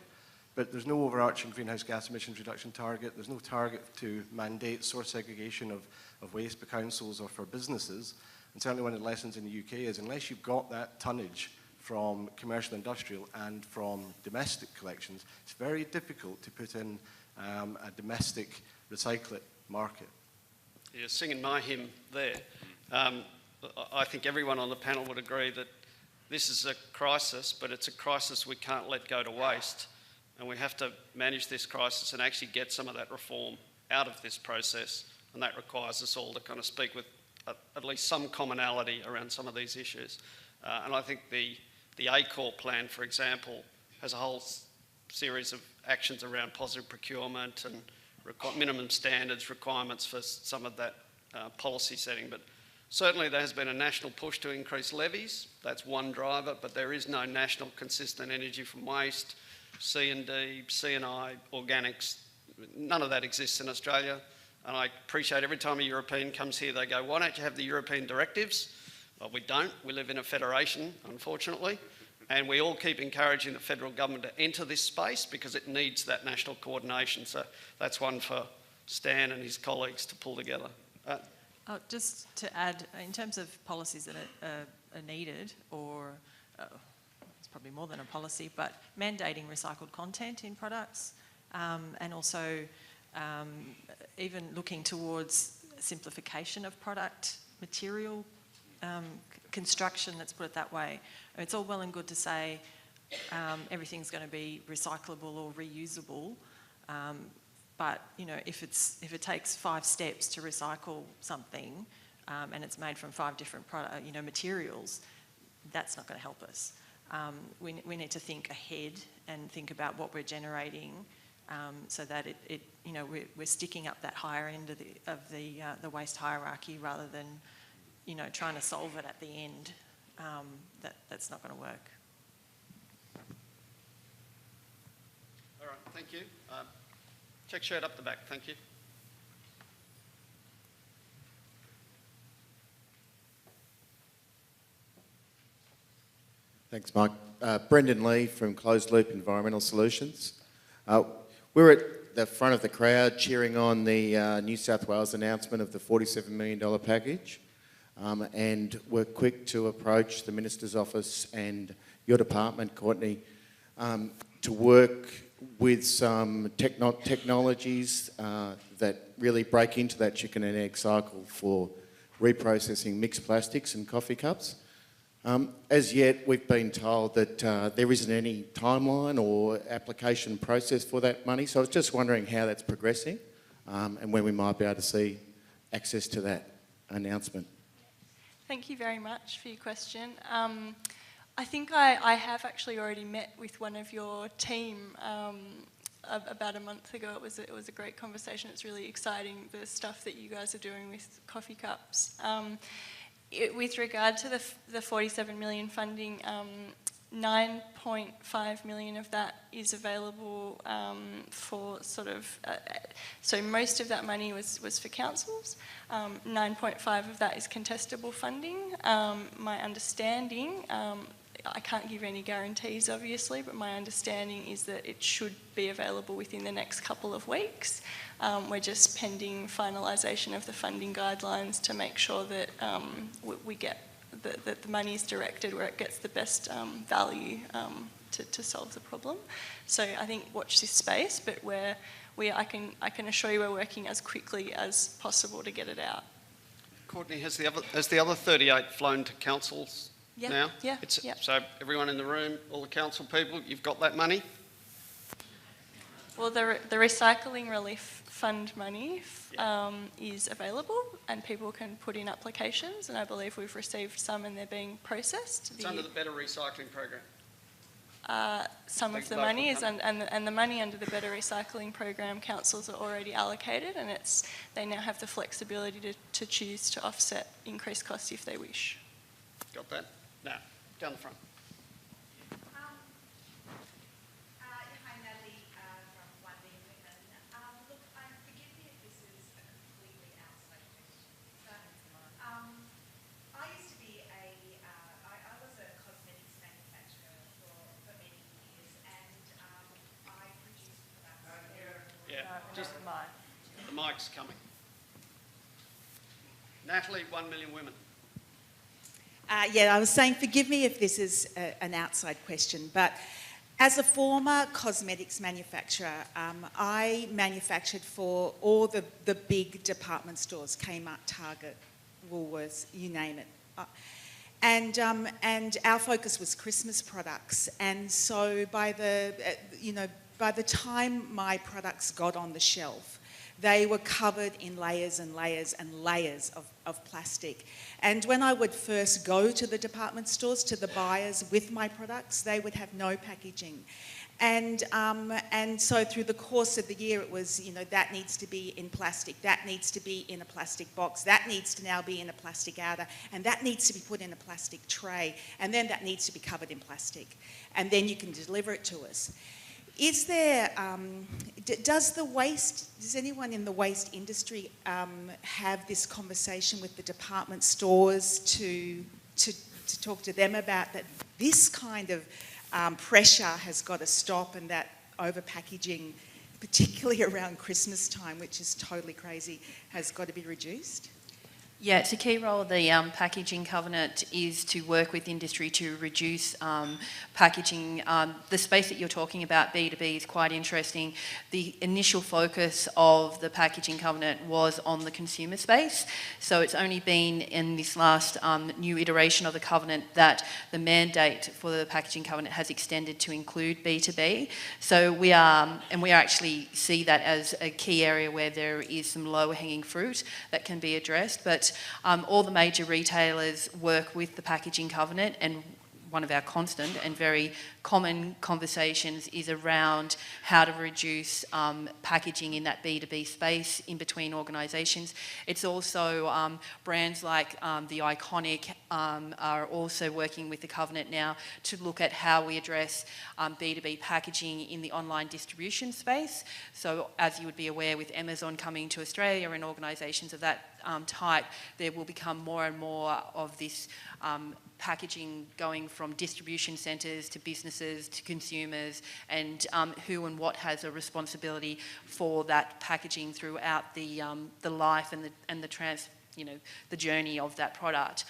but there's no overarching greenhouse gas emissions reduction target. There's no target to mandate source segregation of waste for councils or for businesses. And certainly one of the lessons in the UK is unless you've got that tonnage from commercial, industrial and from domestic collections, it's very difficult to put in a domestic recycling market. You're singing my hymn there. I think everyone on the panel would agree that this is a crisis, but it's a crisis we can't let go to waste. And we have to manage this crisis and actually get some of that reform out of this process. And that requires us all to kind of speak with at least some commonality around some of these issues. And I think the ACOR plan, for example, has a whole series of actions around positive procurement and minimum standards, requirements for some of that policy setting. But certainly there has been a national push to increase levies. That's one driver, but there is no national consistent energy from waste, C&D, C&I, organics. None of that exists in Australia. And I appreciate every time a European comes here, they go, why don't you have the European directives? Well, we don't. We live in a federation, unfortunately. And we all keep encouraging the federal government to enter this space because it needs that national coordination. So that's one for Stan and his colleagues to pull together. Just to add, in terms of policies that are needed, or it's probably more than a policy, but mandating recycled content in products, and also even looking towards simplification of product material construction, let's put it that way. It's all well and good to say everything's going to be recyclable or reusable, but you know, if it takes 5 steps to recycle something and it's made from 5 different materials, that's not going to help us. We need to think ahead and think about what we're generating, so that we're sticking up that higher end of the waste hierarchy rather than trying to solve it at the end. That's not going to work. All right, thank you. Check shirt up the back, thank you. Thanks, Mike. Brendan Lee from Closed Loop Environmental Solutions. We're at the front of the crowd cheering on the New South Wales announcement of the $47 million package. And we're quick to approach the Minister's office and your department, Courtney, to work with some technologies that really break into that chicken and egg cycle for reprocessing mixed plastics and coffee cups. As yet, we've been told that there isn't any timeline or application process for that money, so I was just wondering how that's progressing and when we might be able to see access to that announcement. Thank you very much for your question. I think I have actually already met with one of your team about a month ago. It was a great conversation. It's really exciting, the stuff that you guys are doing with coffee cups. With regard to the 47 million funding, 9.5 million of that is available for sort of, so most of that money was for councils. 9.5 of that is contestable funding. My understanding, I can't give any guarantees obviously, but my understanding is that it should be available within the next couple of weeks. We're just pending finalisation of the funding guidelines to make sure that we get that the money is directed where it gets the best value to solve the problem. So I think watch this space, but I can assure you we're working as quickly as possible to get it out. Courtney, has the other 38 flown to councils now? Yeah. So everyone in the room, all the council people, you've got that money? Well, the Recycling Relief Fund money is available and people can put in applications, and I believe we've received some and they're being processed. It's under the Better Recycling Program. Some of the money is, and the money under the Better Recycling Program, councils are already allocated, and they now have the flexibility to choose to offset increased costs if they wish. Got that? Now, down the front. The mic's coming. Natalie, 1 Million Women. Yeah, I was saying, forgive me if this is an outside question, but as a former cosmetics manufacturer, I manufactured for all the big department stores, Kmart, Target, Woolworths, you name it. And our focus was Christmas products. And so by the time my products got on the shelf, they were covered in layers and layers and layers of plastic. And when I would first go to the department stores, to the buyers with my products, they would have no packaging. And so through the course of the year, it was, that needs to be in plastic, that needs to be in a plastic box, that needs to now be in a plastic outer, and that needs to be put in a plastic tray, and then that needs to be covered in plastic. And then you can deliver it to us. Is there, does anyone in the waste industry have this conversation with the department stores to talk to them about that this kind of pressure has got to stop, and that over-packaging, particularly around Christmas time, which is totally crazy, has got to be reduced? Yeah, it's a key role of the packaging covenant is to work with industry to reduce packaging. The space that you're talking about, B2B, is quite interesting. The initial focus of the packaging covenant was on the consumer space. So it's only been in this last new iteration of the covenant that the mandate for the packaging covenant has extended to include B2B. So we actually see that as a key area where there is some lower hanging fruit that can be addressed. But all the major retailers work with the packaging covenant, and one of our constant and very common conversations is around how to reduce packaging in that B2B space in between organisations. It's also brands like the Iconic are also working with the covenant now to look at how we address B2B packaging in the online distribution space. So as you would be aware, with Amazon coming to Australia and organisations of that type, there will become more and more of this packaging going from distribution centres to businesses to consumers, and who and what has a responsibility for that packaging throughout the life and the journey of that product.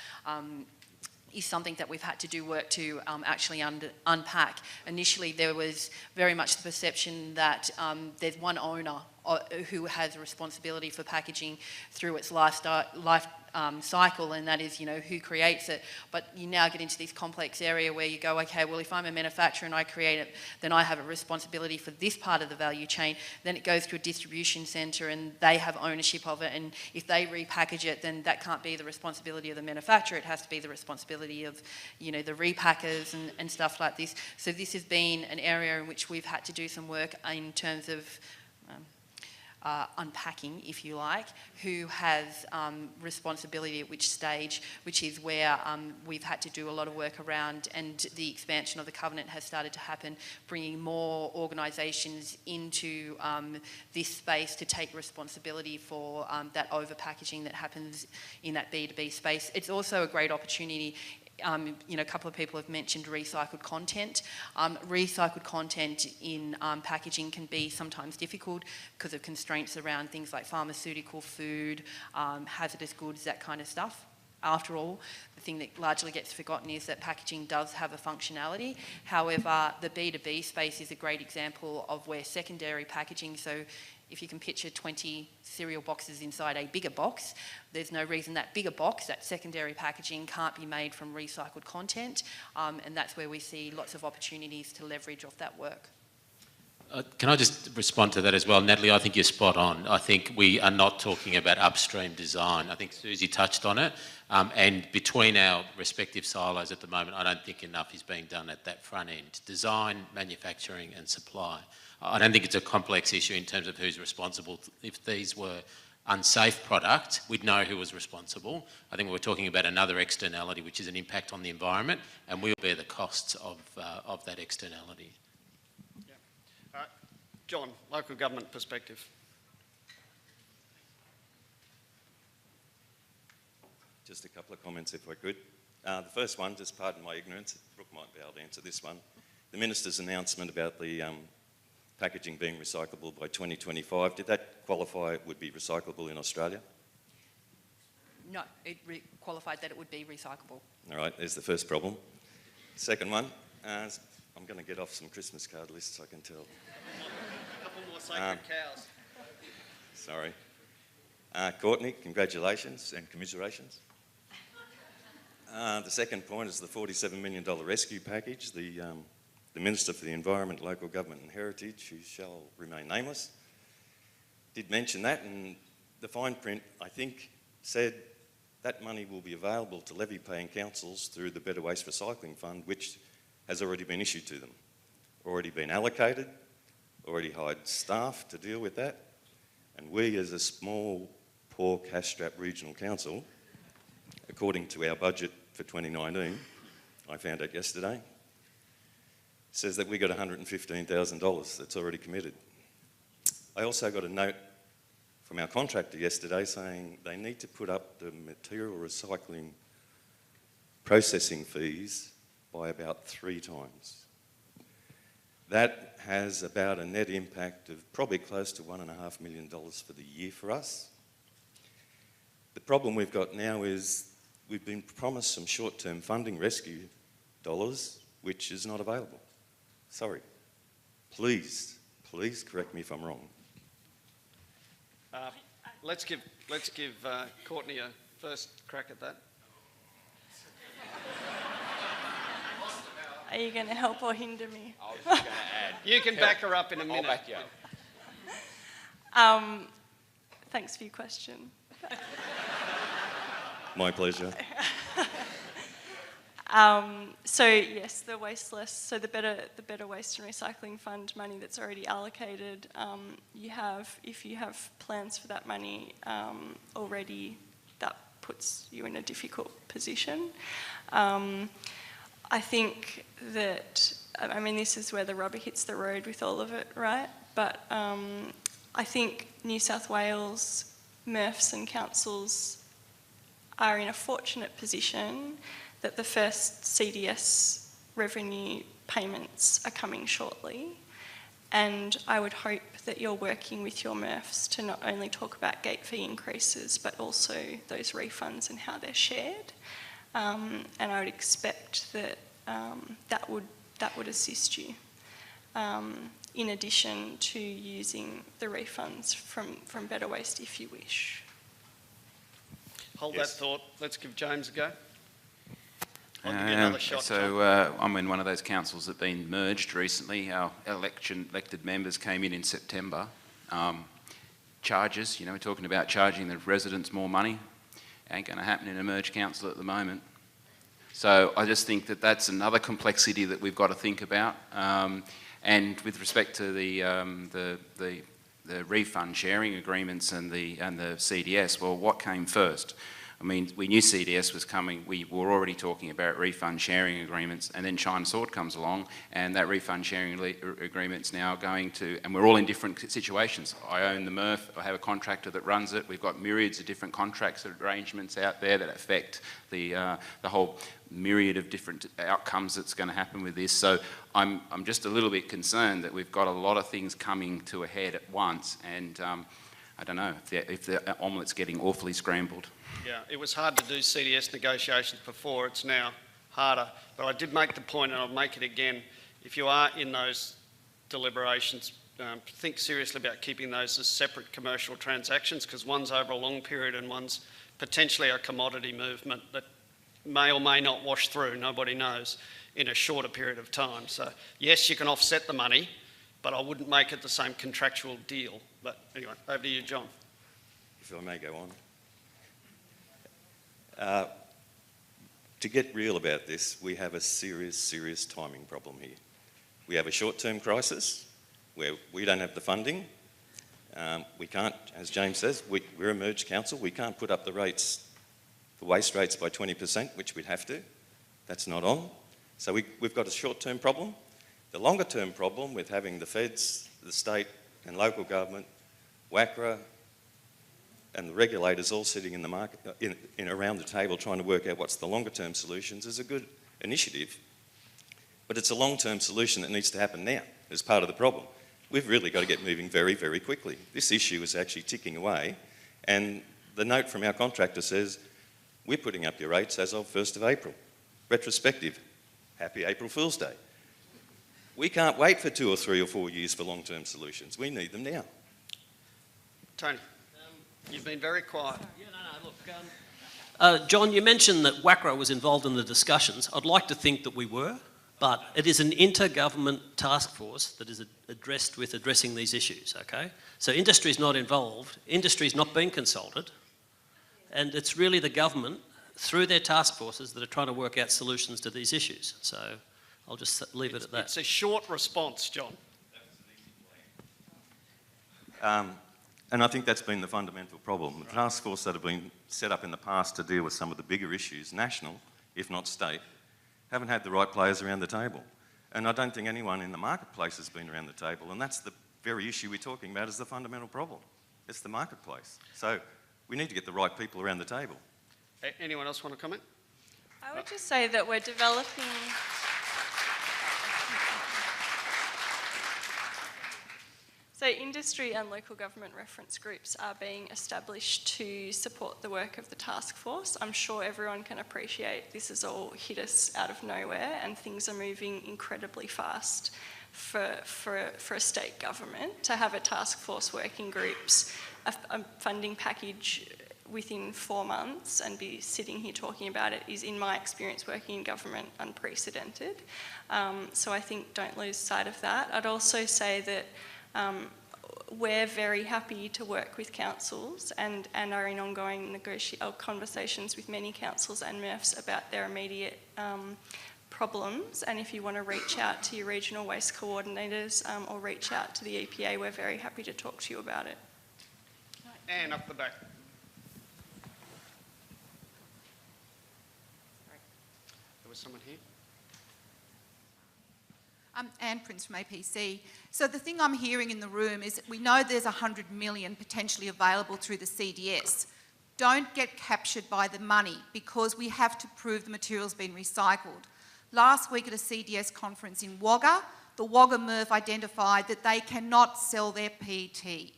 Is something that we've had to do work to actually unpack. Initially, there was very much the perception that there's one owner who has a responsibility for packaging through its life cycle, and that is, who creates it. But you now get into this complex area where you go, okay, well, if I'm a manufacturer and I create it, then I have a responsibility for this part of the value chain. Then it goes to a distribution centre and they have ownership of it, and if they repackage it, then that can't be the responsibility of the manufacturer. It has to be the responsibility of, the repackers and stuff like this. So this has been an area in which we've had to do some work in terms of unpacking, if you like, who has responsibility at which stage, which is where we've had to do a lot of work around, and the expansion of the covenant has started to happen, bringing more organisations into this space to take responsibility for that over-packaging that happens in that B2B space. It's also a great opportunity. A couple of people have mentioned recycled content. Recycled content in packaging can be sometimes difficult because of constraints around things like pharmaceutical, food, hazardous goods, that kind of stuff. After all, the thing that largely gets forgotten is that packaging does have a functionality. However, the B2B space is a great example of where secondary packaging, so if you can picture 20 cereal boxes inside a bigger box, there's no reason that bigger box, that secondary packaging, can't be made from recycled content, and that's where we see lots of opportunities to leverage off that work. Can I just respond to that as well? Natalie, I think you're spot on. I think we are not talking about upstream design. I think Susie touched on it, and between our respective silos at the moment, I don't think enough is being done at that front end. Design, manufacturing and supply. I don't think it's a complex issue in terms of who's responsible. If these were unsafe product, we'd know who was responsible. I think we're talking about another externality, which is an impact on the environment, and we'll bear the costs of that externality. Yeah. John, local government perspective. Just a couple of comments if I could. The first one, just pardon my ignorance, Brooke might be able to answer this one. The Minister's announcement about the packaging being recyclable by 2025. Did that qualify it would be recyclable in Australia? No, it qualified that it would be recyclable. All right, there's the first problem. Second one, I'm going to get off some Christmas card lists, I can tell. A couple more sacred cows. Sorry. Courtney, congratulations and commiserations. The second point is the $47 million rescue package. The Minister for the Environment, Local Government and Heritage, who shall remain nameless, did mention that, and the fine print, I think, said that money will be available to levy-paying councils through the Better Waste Recycling Fund, which has already been issued to them, already been allocated, already hired staff to deal with that, and we as a small, poor, cash-strapped regional council, according to our budget for 2019, I found out yesterday, says that we got $115,000 that's already committed. I also got a note from our contractor yesterday saying they need to put up the material recycling processing fees by about 3 times. That has about a net impact of probably close to $1.5 million for the year for us. The problem we've got now is we've been promised some short-term funding rescue dollars, which is not available. Sorry. Please correct me if I'm wrong. Let's give Courtney a first crack at that. Are you going to help or hinder me? I was just going to add. You can back her up in a minute. I'll back you up. Thanks for your question. My pleasure. So yes, the waste list. So the Better Waste and Recycling Fund money that's already allocated. If you have plans for that money already, that puts you in a difficult position. I think that, I mean, this is where the rubber hits the road with all of it, right? But I think New South Wales, MRFs and councils are in a fortunate position that the first CDS revenue payments are coming shortly. And I would hope that you're working with your MRFs to not only talk about gate fee increases, but also those refunds and how they're shared. And I would expect that that would assist you, in addition to using the refunds from Better Waste if you wish. Hold Yes. that thought. Let's give James a go. I'll give you another shot. I'm in one of those councils that have been merged recently. Our elected members came in September. Charges, we're talking about charging the residents more money. Ain't going to happen in a merged council at the moment. So I just think that that's another complexity that we've got to think about. And with respect to the refund sharing agreements and the CDS, well, what came first? I mean, we knew CDS was coming. We were already talking about refund sharing agreements, and then China Sword comes along, and that refund sharing agreement's now going to, and we're all in different situations. I own the MRF, I have a contractor that runs it. We've got myriads of different contracts and arrangements out there that affect the whole myriad of different outcomes that's going to happen with this. So I'm just a little bit concerned that we've got a lot of things coming to a head at once, and I don't know if the omelette's getting awfully scrambled. Yeah, it was hard to do CDS negotiations before. It's now harder. But I did make the point, and I'll make it again. If you are in those deliberations, think seriously about keeping those as separate commercial transactions, because one's over a long period and one's potentially a commodity movement that may or may not wash through, nobody knows, in a shorter period of time. So yes, you can offset the money, but I wouldn't make it the same contractual deal. But anyway, over to you, John. If I may go on. To get real about this, we have a serious timing problem here. We have a short-term crisis where we don't have the funding. We can't, as James says, we're a merged council. We can't put up the rates, the waste rates by 20%, which we'd have to. That's not on. So we've got a short-term problem. The longer-term problem with having the feds, the state and local government, WACRA, and the regulators all sitting in the market, around the table trying to work out what's the longer-term solutions is a good initiative. But it's a long-term solution that needs to happen now as part of the problem. we've really got to get moving very, very quickly. This issue is actually ticking away, and the note from our contractor says, we're putting up your rates as of 1st of April. Retrospective. Happy April Fool's Day. We can't wait for 2 or 3 or 4 years for long-term solutions. We need them now. Tony, you've been very quiet. Yeah, no, look, John, you mentioned that WACRA was involved in the discussions. I'd like to think that we were, but it is an intergovernment task force that is addressing these issues, okay? So industry's not involved, industry's not being consulted, and it's really the government, through their task forces, that are trying to work out solutions to these issues. So I'll just leave it at that. It's a short response, John. And I think that's been the fundamental problem. The task force that have been set up in the past to deal with some of the bigger issues, national, if not state, haven't had the right players around the table. And I don't think anyone in the marketplace has been around the table, and that's the very issue we're talking about is the fundamental problem. It's the marketplace. So we need to get the right people around the table. Anyone else want to comment? I would just say that we're developing... So industry and local government reference groups are being established to support the work of the task force. I'm sure everyone can appreciate this has all hit us out of nowhere and things are moving incredibly fast for a state government. To have a task force working groups, a funding package within 4 months and be sitting here talking about it is, in my experience working in government, unprecedented. So I think don't lose sight of that. I'd also say that we're very happy to work with councils and are in ongoing conversations with many councils and MRFs about their immediate problems. And if you want to reach out to your regional waste coordinators or reach out to the EPA, we're very happy to talk to you about it. And up the back. There was someone here. I'm Anne Prince from APC. So the thing I'm hearing in the room is that we know there's 100 million potentially available through the CDS. Don't get captured by the money because we have to prove the material's been recycled. Last week at a CDS conference in Wagga, the Wagga MRF identified that they cannot sell their PET.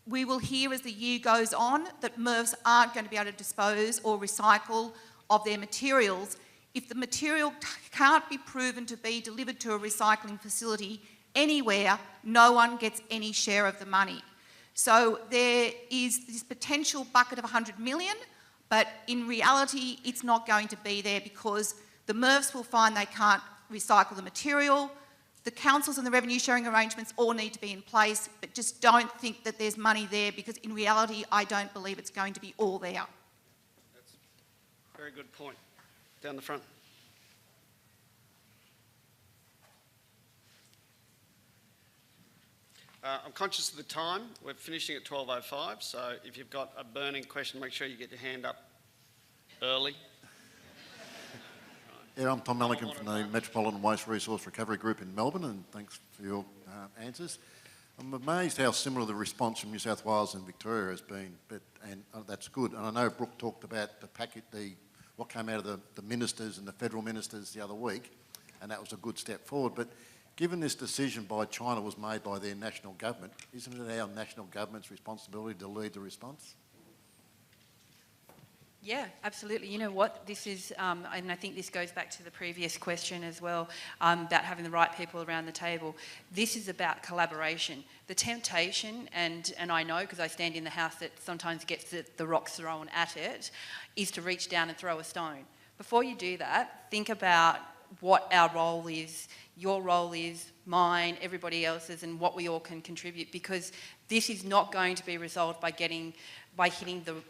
We will hear as the year goes on that MRFs aren't going to be able to dispose or recycle of their materials. If the material can't be proven to be delivered to a recycling facility anywhere, no one gets any share of the money. So there is this potential bucket of 100 million, but in reality, it's not going to be there because the MRFs will find they can't recycle the material. The councils and the revenue sharing arrangements all need to be in place, but just don't think that there's money there because in reality, I don't believe it's going to be all there. That's a very good point. Down the front. I'm conscious of the time. We're finishing at 12:05, so if you've got a burning question, make sure you get your hand up early. Yeah, I'm Tom Millican from the Metropolitan Waste Resource Recovery Group in Melbourne, and thanks for your answers. I'm amazed how similar the response from New South Wales and Victoria has been, and that's good. And I know Brooke talked about the packet, what came out of the ministers and the federal ministers the other week, and that was a good step forward. But given this decision by China was made by their national government, isn't it our national government's responsibility to lead the response? Yeah, absolutely. You know what, this is, and I think this goes back to the previous question as well, about having the right people around the table. This is about collaboration. The temptation, and I know because I stand in the house that sometimes gets the rocks thrown at it, is to reach down and throw a stone. Before you do that, think about what our role is, your role is, mine, everybody else's, and what we all can contribute, because this is not going to be resolved by hitting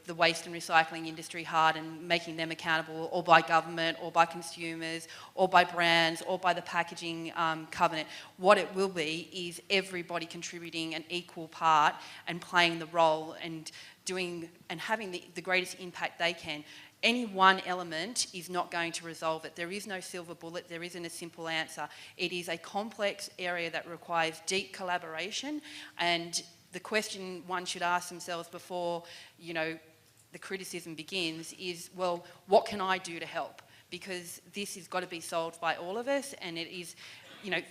the waste and recycling industry hard and making them accountable, or by government, or by consumers, or by brands, or by the packaging covenant. What it will be is everybody contributing an equal part and playing the role and doing and having the greatest impact they can. Any one element is not going to resolve it. There is no silver bullet. There isn't a simple answer. It is a complex area that requires deep collaboration, and the question one should ask themselves before, the criticism begins is, well, what can I do to help? Because this has got to be solved by all of us, and it is,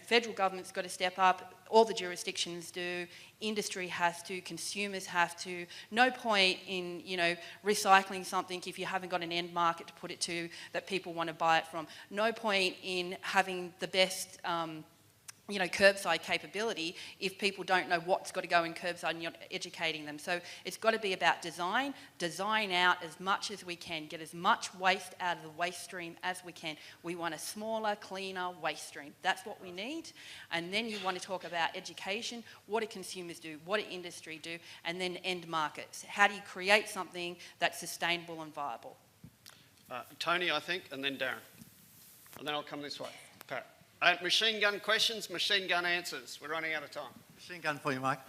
federal government's got to step up, all the jurisdictions do, industry has to, consumers have to. No point in, recycling something if you haven't got an end market to put it to that people want to buy it from. No point in having the best curbside capability if people don't know what's got to go in curbside and you're not educating them. So it's got to be about design out as much as we can, get as much waste out of the waste stream as we can. We want a smaller, cleaner waste stream. That's what we need. And then you want to talk about education. What do consumers do? What do industry do? And then end markets. How do you create something that's sustainable and viable? Tony, I think, and then Darren. And then I'll come this way. Pat. Machine gun questions, machine gun answers. We're running out of time. Machine gun for you, Mike.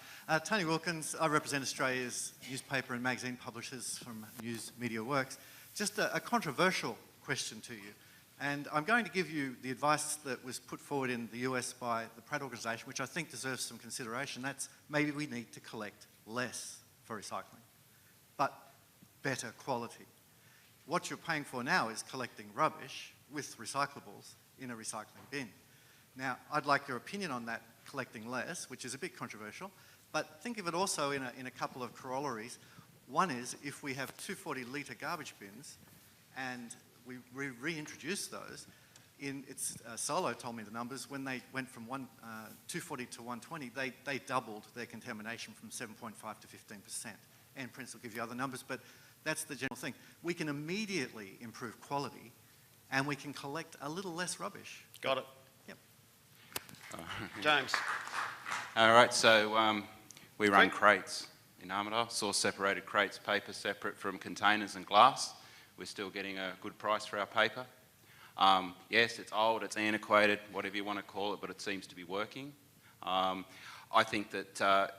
Tony Wilkins, I represent Australia's newspaper and magazine publishers from News Media Works. Just a controversial question to you. And I'm going to give you the advice that was put forward in the US by the Pratt organisation, which I think deserves some consideration. That's maybe we need to collect less for recycling, but better quality. What you're paying for now is collecting rubbish with recyclables in a recycling bin. Now, I'd like your opinion on that, collecting less, which is a bit controversial, but think of it also in a couple of corollaries. One is if we have 240-litre garbage bins and we reintroduce those, Solo told me the numbers, when they went from 240 to 120, they doubled their contamination from 7.5 to 15%. And Prince will give you other numbers, but that's the general thing. We can immediately improve quality and we can collect a little less rubbish. Got it. Yep. James. All right, so we run crates in Armidale, source separated crates, paper separate from containers and glass. We're still getting a good price for our paper. Yes, it's old, it's antiquated, whatever you want to call it, but it seems to be working. I think that,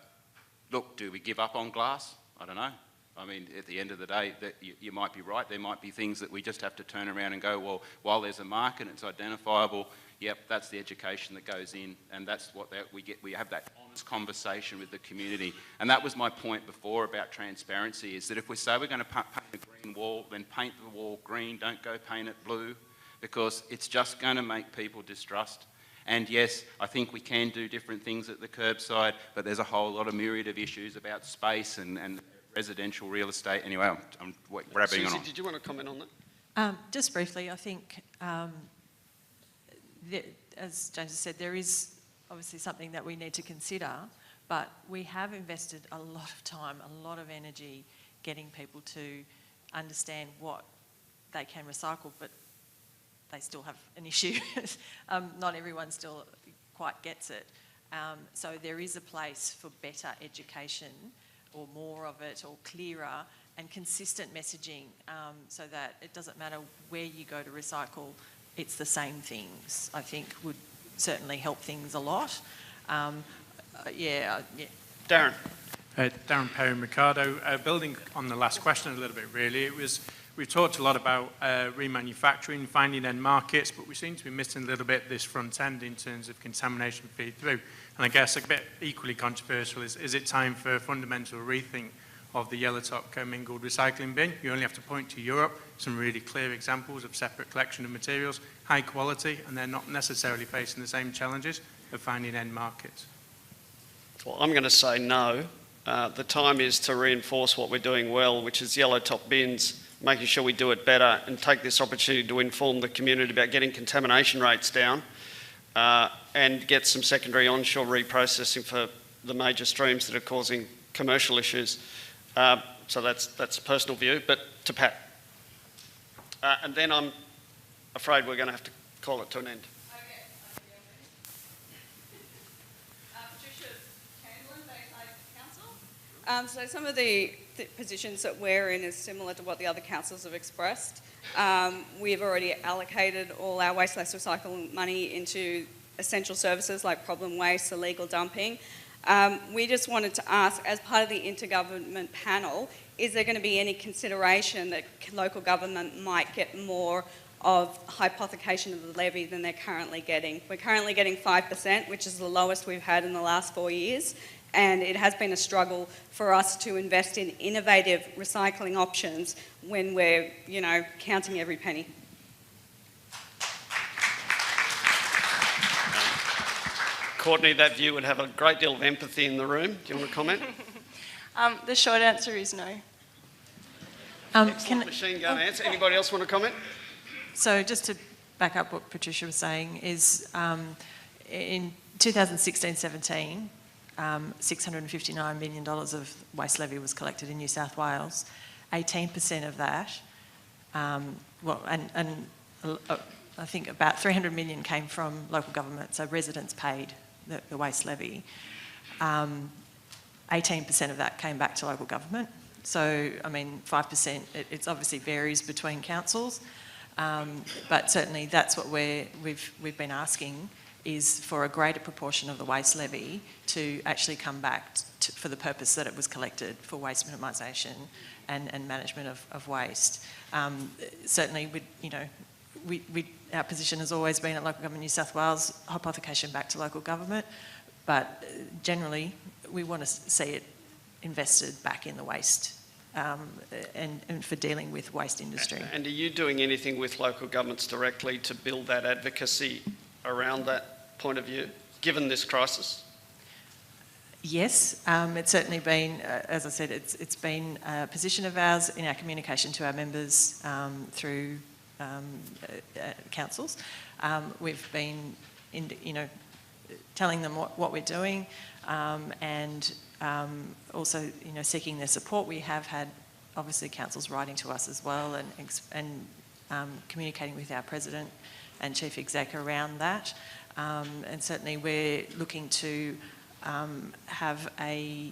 look, do we give up on glass? I don't know. I mean, at the end of the day, that you might be right. There might be things that we just have to turn around and go, well, while there's a market, it's identifiable, yep, that's the education that goes in, and that's what we get. We have that honest conversation with the community. And that was my point before about transparency, is that if we say we're going to paint a green wall, then paint the wall green, don't go paint it blue, because it's just going to make people distrust. And yes, I think we can do different things at the curbside, but there's a whole lot of myriad of issues about space and residential real estate. Anyway, I'm grabbing Susie, on. did you want to comment on that? Just briefly, I think, as James has said, there is obviously something that we need to consider, but we have invested a lot of time, a lot of energy getting people to understand what they can recycle, but they still have an issue. Not everyone still quite gets it. So there is a place for better education, or more of it, or clearer and consistent messaging, so that it doesn't matter where you go to recycle, it's the same things, I think would certainly help things a lot. Yeah. Darren. Darren Perry Mercado. Building on the last question a little bit, really, we've talked a lot about remanufacturing, finding end markets, but we seem to be missing a little bit this front end in terms of contamination feed through. And I guess a bit equally controversial is it time for a fundamental rethink of the yellow top commingled recycling bin? You only have to point to Europe, some really clear examples of separate collection of materials, high quality, and they're not necessarily facing the same challenges of finding end markets. Well, I'm going to say no. The time is to reinforce what we're doing well, which is yellow top bins, making sure we do it better, and take this opportunity to inform the community about getting contamination rates down, and get some secondary onshore reprocessing for the major streams that are causing commercial issues. So that's a personal view, but to Pat. And then I'm afraid we're going to have to call it to an end. So some of the positions that we're in is similar to what the other councils have expressed. We've already allocated all our waste less recycle money into essential services like problem waste, illegal dumping. We just wanted to ask, as part of the intergovernment panel, is there going to be any consideration that local government might get more of hypothecation of the levy than they're currently getting? We're currently getting 5%, which is the lowest we've had in the last 4 years. And it has been a struggle for us to invest in innovative recycling options when we're, counting every penny. Courtney, that view would have a great deal of empathy in the room. Do you want to comment? The short answer is no. Excellent machine gun answer. Anybody else want to comment? So just to back up what Patricia was saying is in 2016-17, $659 million of waste levy was collected in New South Wales. 18% of that, I think about $300 million came from local government, so residents paid the waste levy. 18% of that came back to local government. So, I mean, 5%, it obviously varies between councils, but certainly that's what we've been asking, is for a greater proportion of the waste levy to actually come back for the purpose that it was collected, for waste minimisation and management of waste. Certainly, our position has always been at Local Government New South Wales, hypothecation back to local government, but generally we want to see it invested back in the waste and for dealing with waste industry. And are you doing anything with local governments directly to build that advocacy around that point of view, given this crisis? Yes, it's certainly been, as I said, it's been a position of ours in our communication to our members through councils. We've been, telling them what we're doing and also, seeking their support. We have had, obviously, councils writing to us as well and communicating with our president and chief exec around that. And certainly we're looking to have a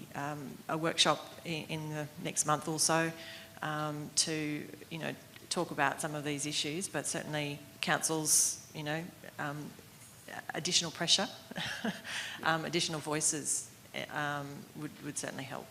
workshop in the next month or so to, talk about some of these issues, but certainly councils, additional pressure, additional voices would certainly help.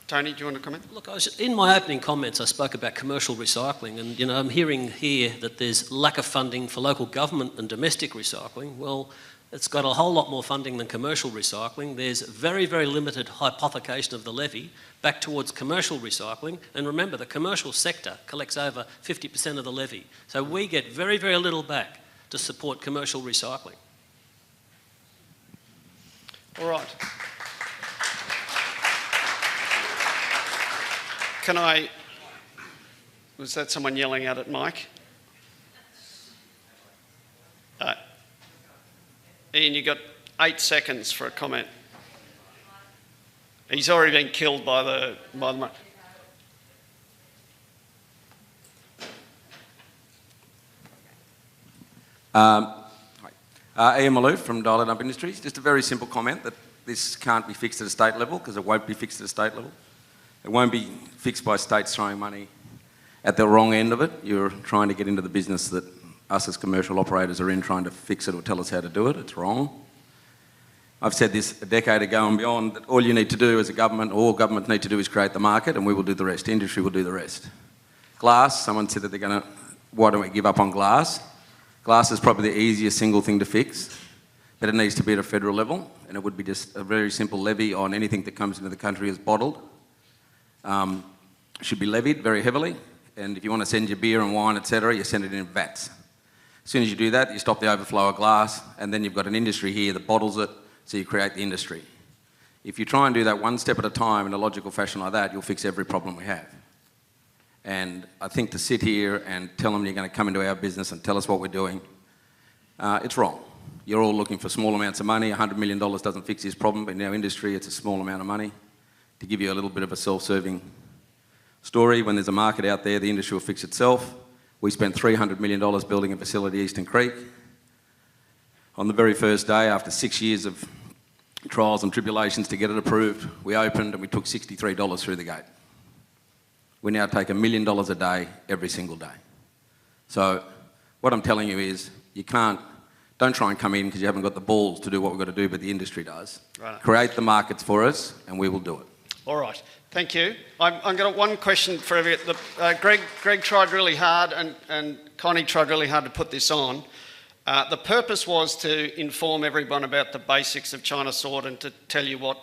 Tony, do you want to comment? Look, in my opening comments, I spoke about commercial recycling, and I'm hearing here that there's lack of funding for local government and domestic recycling. Well, it's got a whole lot more funding than commercial recycling. There's very, very limited hypothecation of the levy back towards commercial recycling. And remember, the commercial sector collects over 50% of the levy. So we get very, very little back to support commercial recycling. All right. Was that someone yelling out at Mike? Ian, you've got 8 seconds for a comment. He's already been killed by the mic. Ian Malouf from Dial Up Industries. Just a very simple comment that this can't be fixed at a state level, because it won't be fixed at a state level. It won't be fixed by states throwing money at the wrong end of it. You're trying to get into the business that us as commercial operators are in, trying to fix it or tell us how to do it. It's wrong. I've said this a decade ago and beyond, that all you need to do as a government, all governments need to do, is create the market, and we will do the rest. Industry will do the rest. Glass, someone said that they're going to, why don't we give up on glass? Glass is probably the easiest single thing to fix, but it needs to be at a federal level, and it would be just a very simple levy on anything that comes into the country as bottled. Should be levied very heavily, and if you want to send your beer and wine, etc., you send it in vats. As soon as you do that, you stop the overflow of glass, and then you've got an industry here that bottles it, so you create the industry. If you try and do that one step at a time in a logical fashion like that, you'll fix every problem we have. And I think to sit here and tell them you're going to come into our business and tell us what we're doing, it's wrong. You're all looking for small amounts of money. $100 million doesn't fix this problem, but in our industry, it's a small amount of money. To give you a little bit of a self-serving story, when there's a market out there, the industry will fix itself. We spent $300 million building a facility at Eastern Creek. On the very first day, after 6 years of trials and tribulations to get it approved, we opened and we took $63 through the gate. We now take $1 million a day, every single day. So what I'm telling you is, don't try and come in because you haven't got the balls to do what we've got to do, but the industry does. Right. Create the markets for us and we will do it. All right, thank you. I've got one question for everyone. Greg tried really hard and Connie tried really hard to put this on. The purpose was to inform everyone about the basics of China sort and to tell you what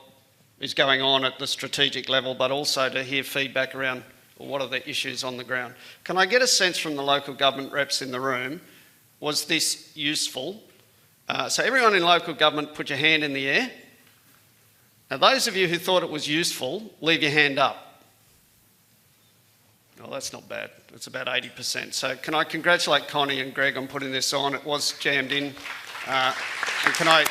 is going on at the strategic level, but also to hear feedback around what are the issues on the ground. Can I get a sense from the local government reps in the room, was this useful? So everyone in local government, put your hand in the air. Now those of you who thought it was useful, leave your hand up. Oh, that's not bad. It's about 80%. So can I congratulate Connie and Greg on putting this on? It was jammed in. And can I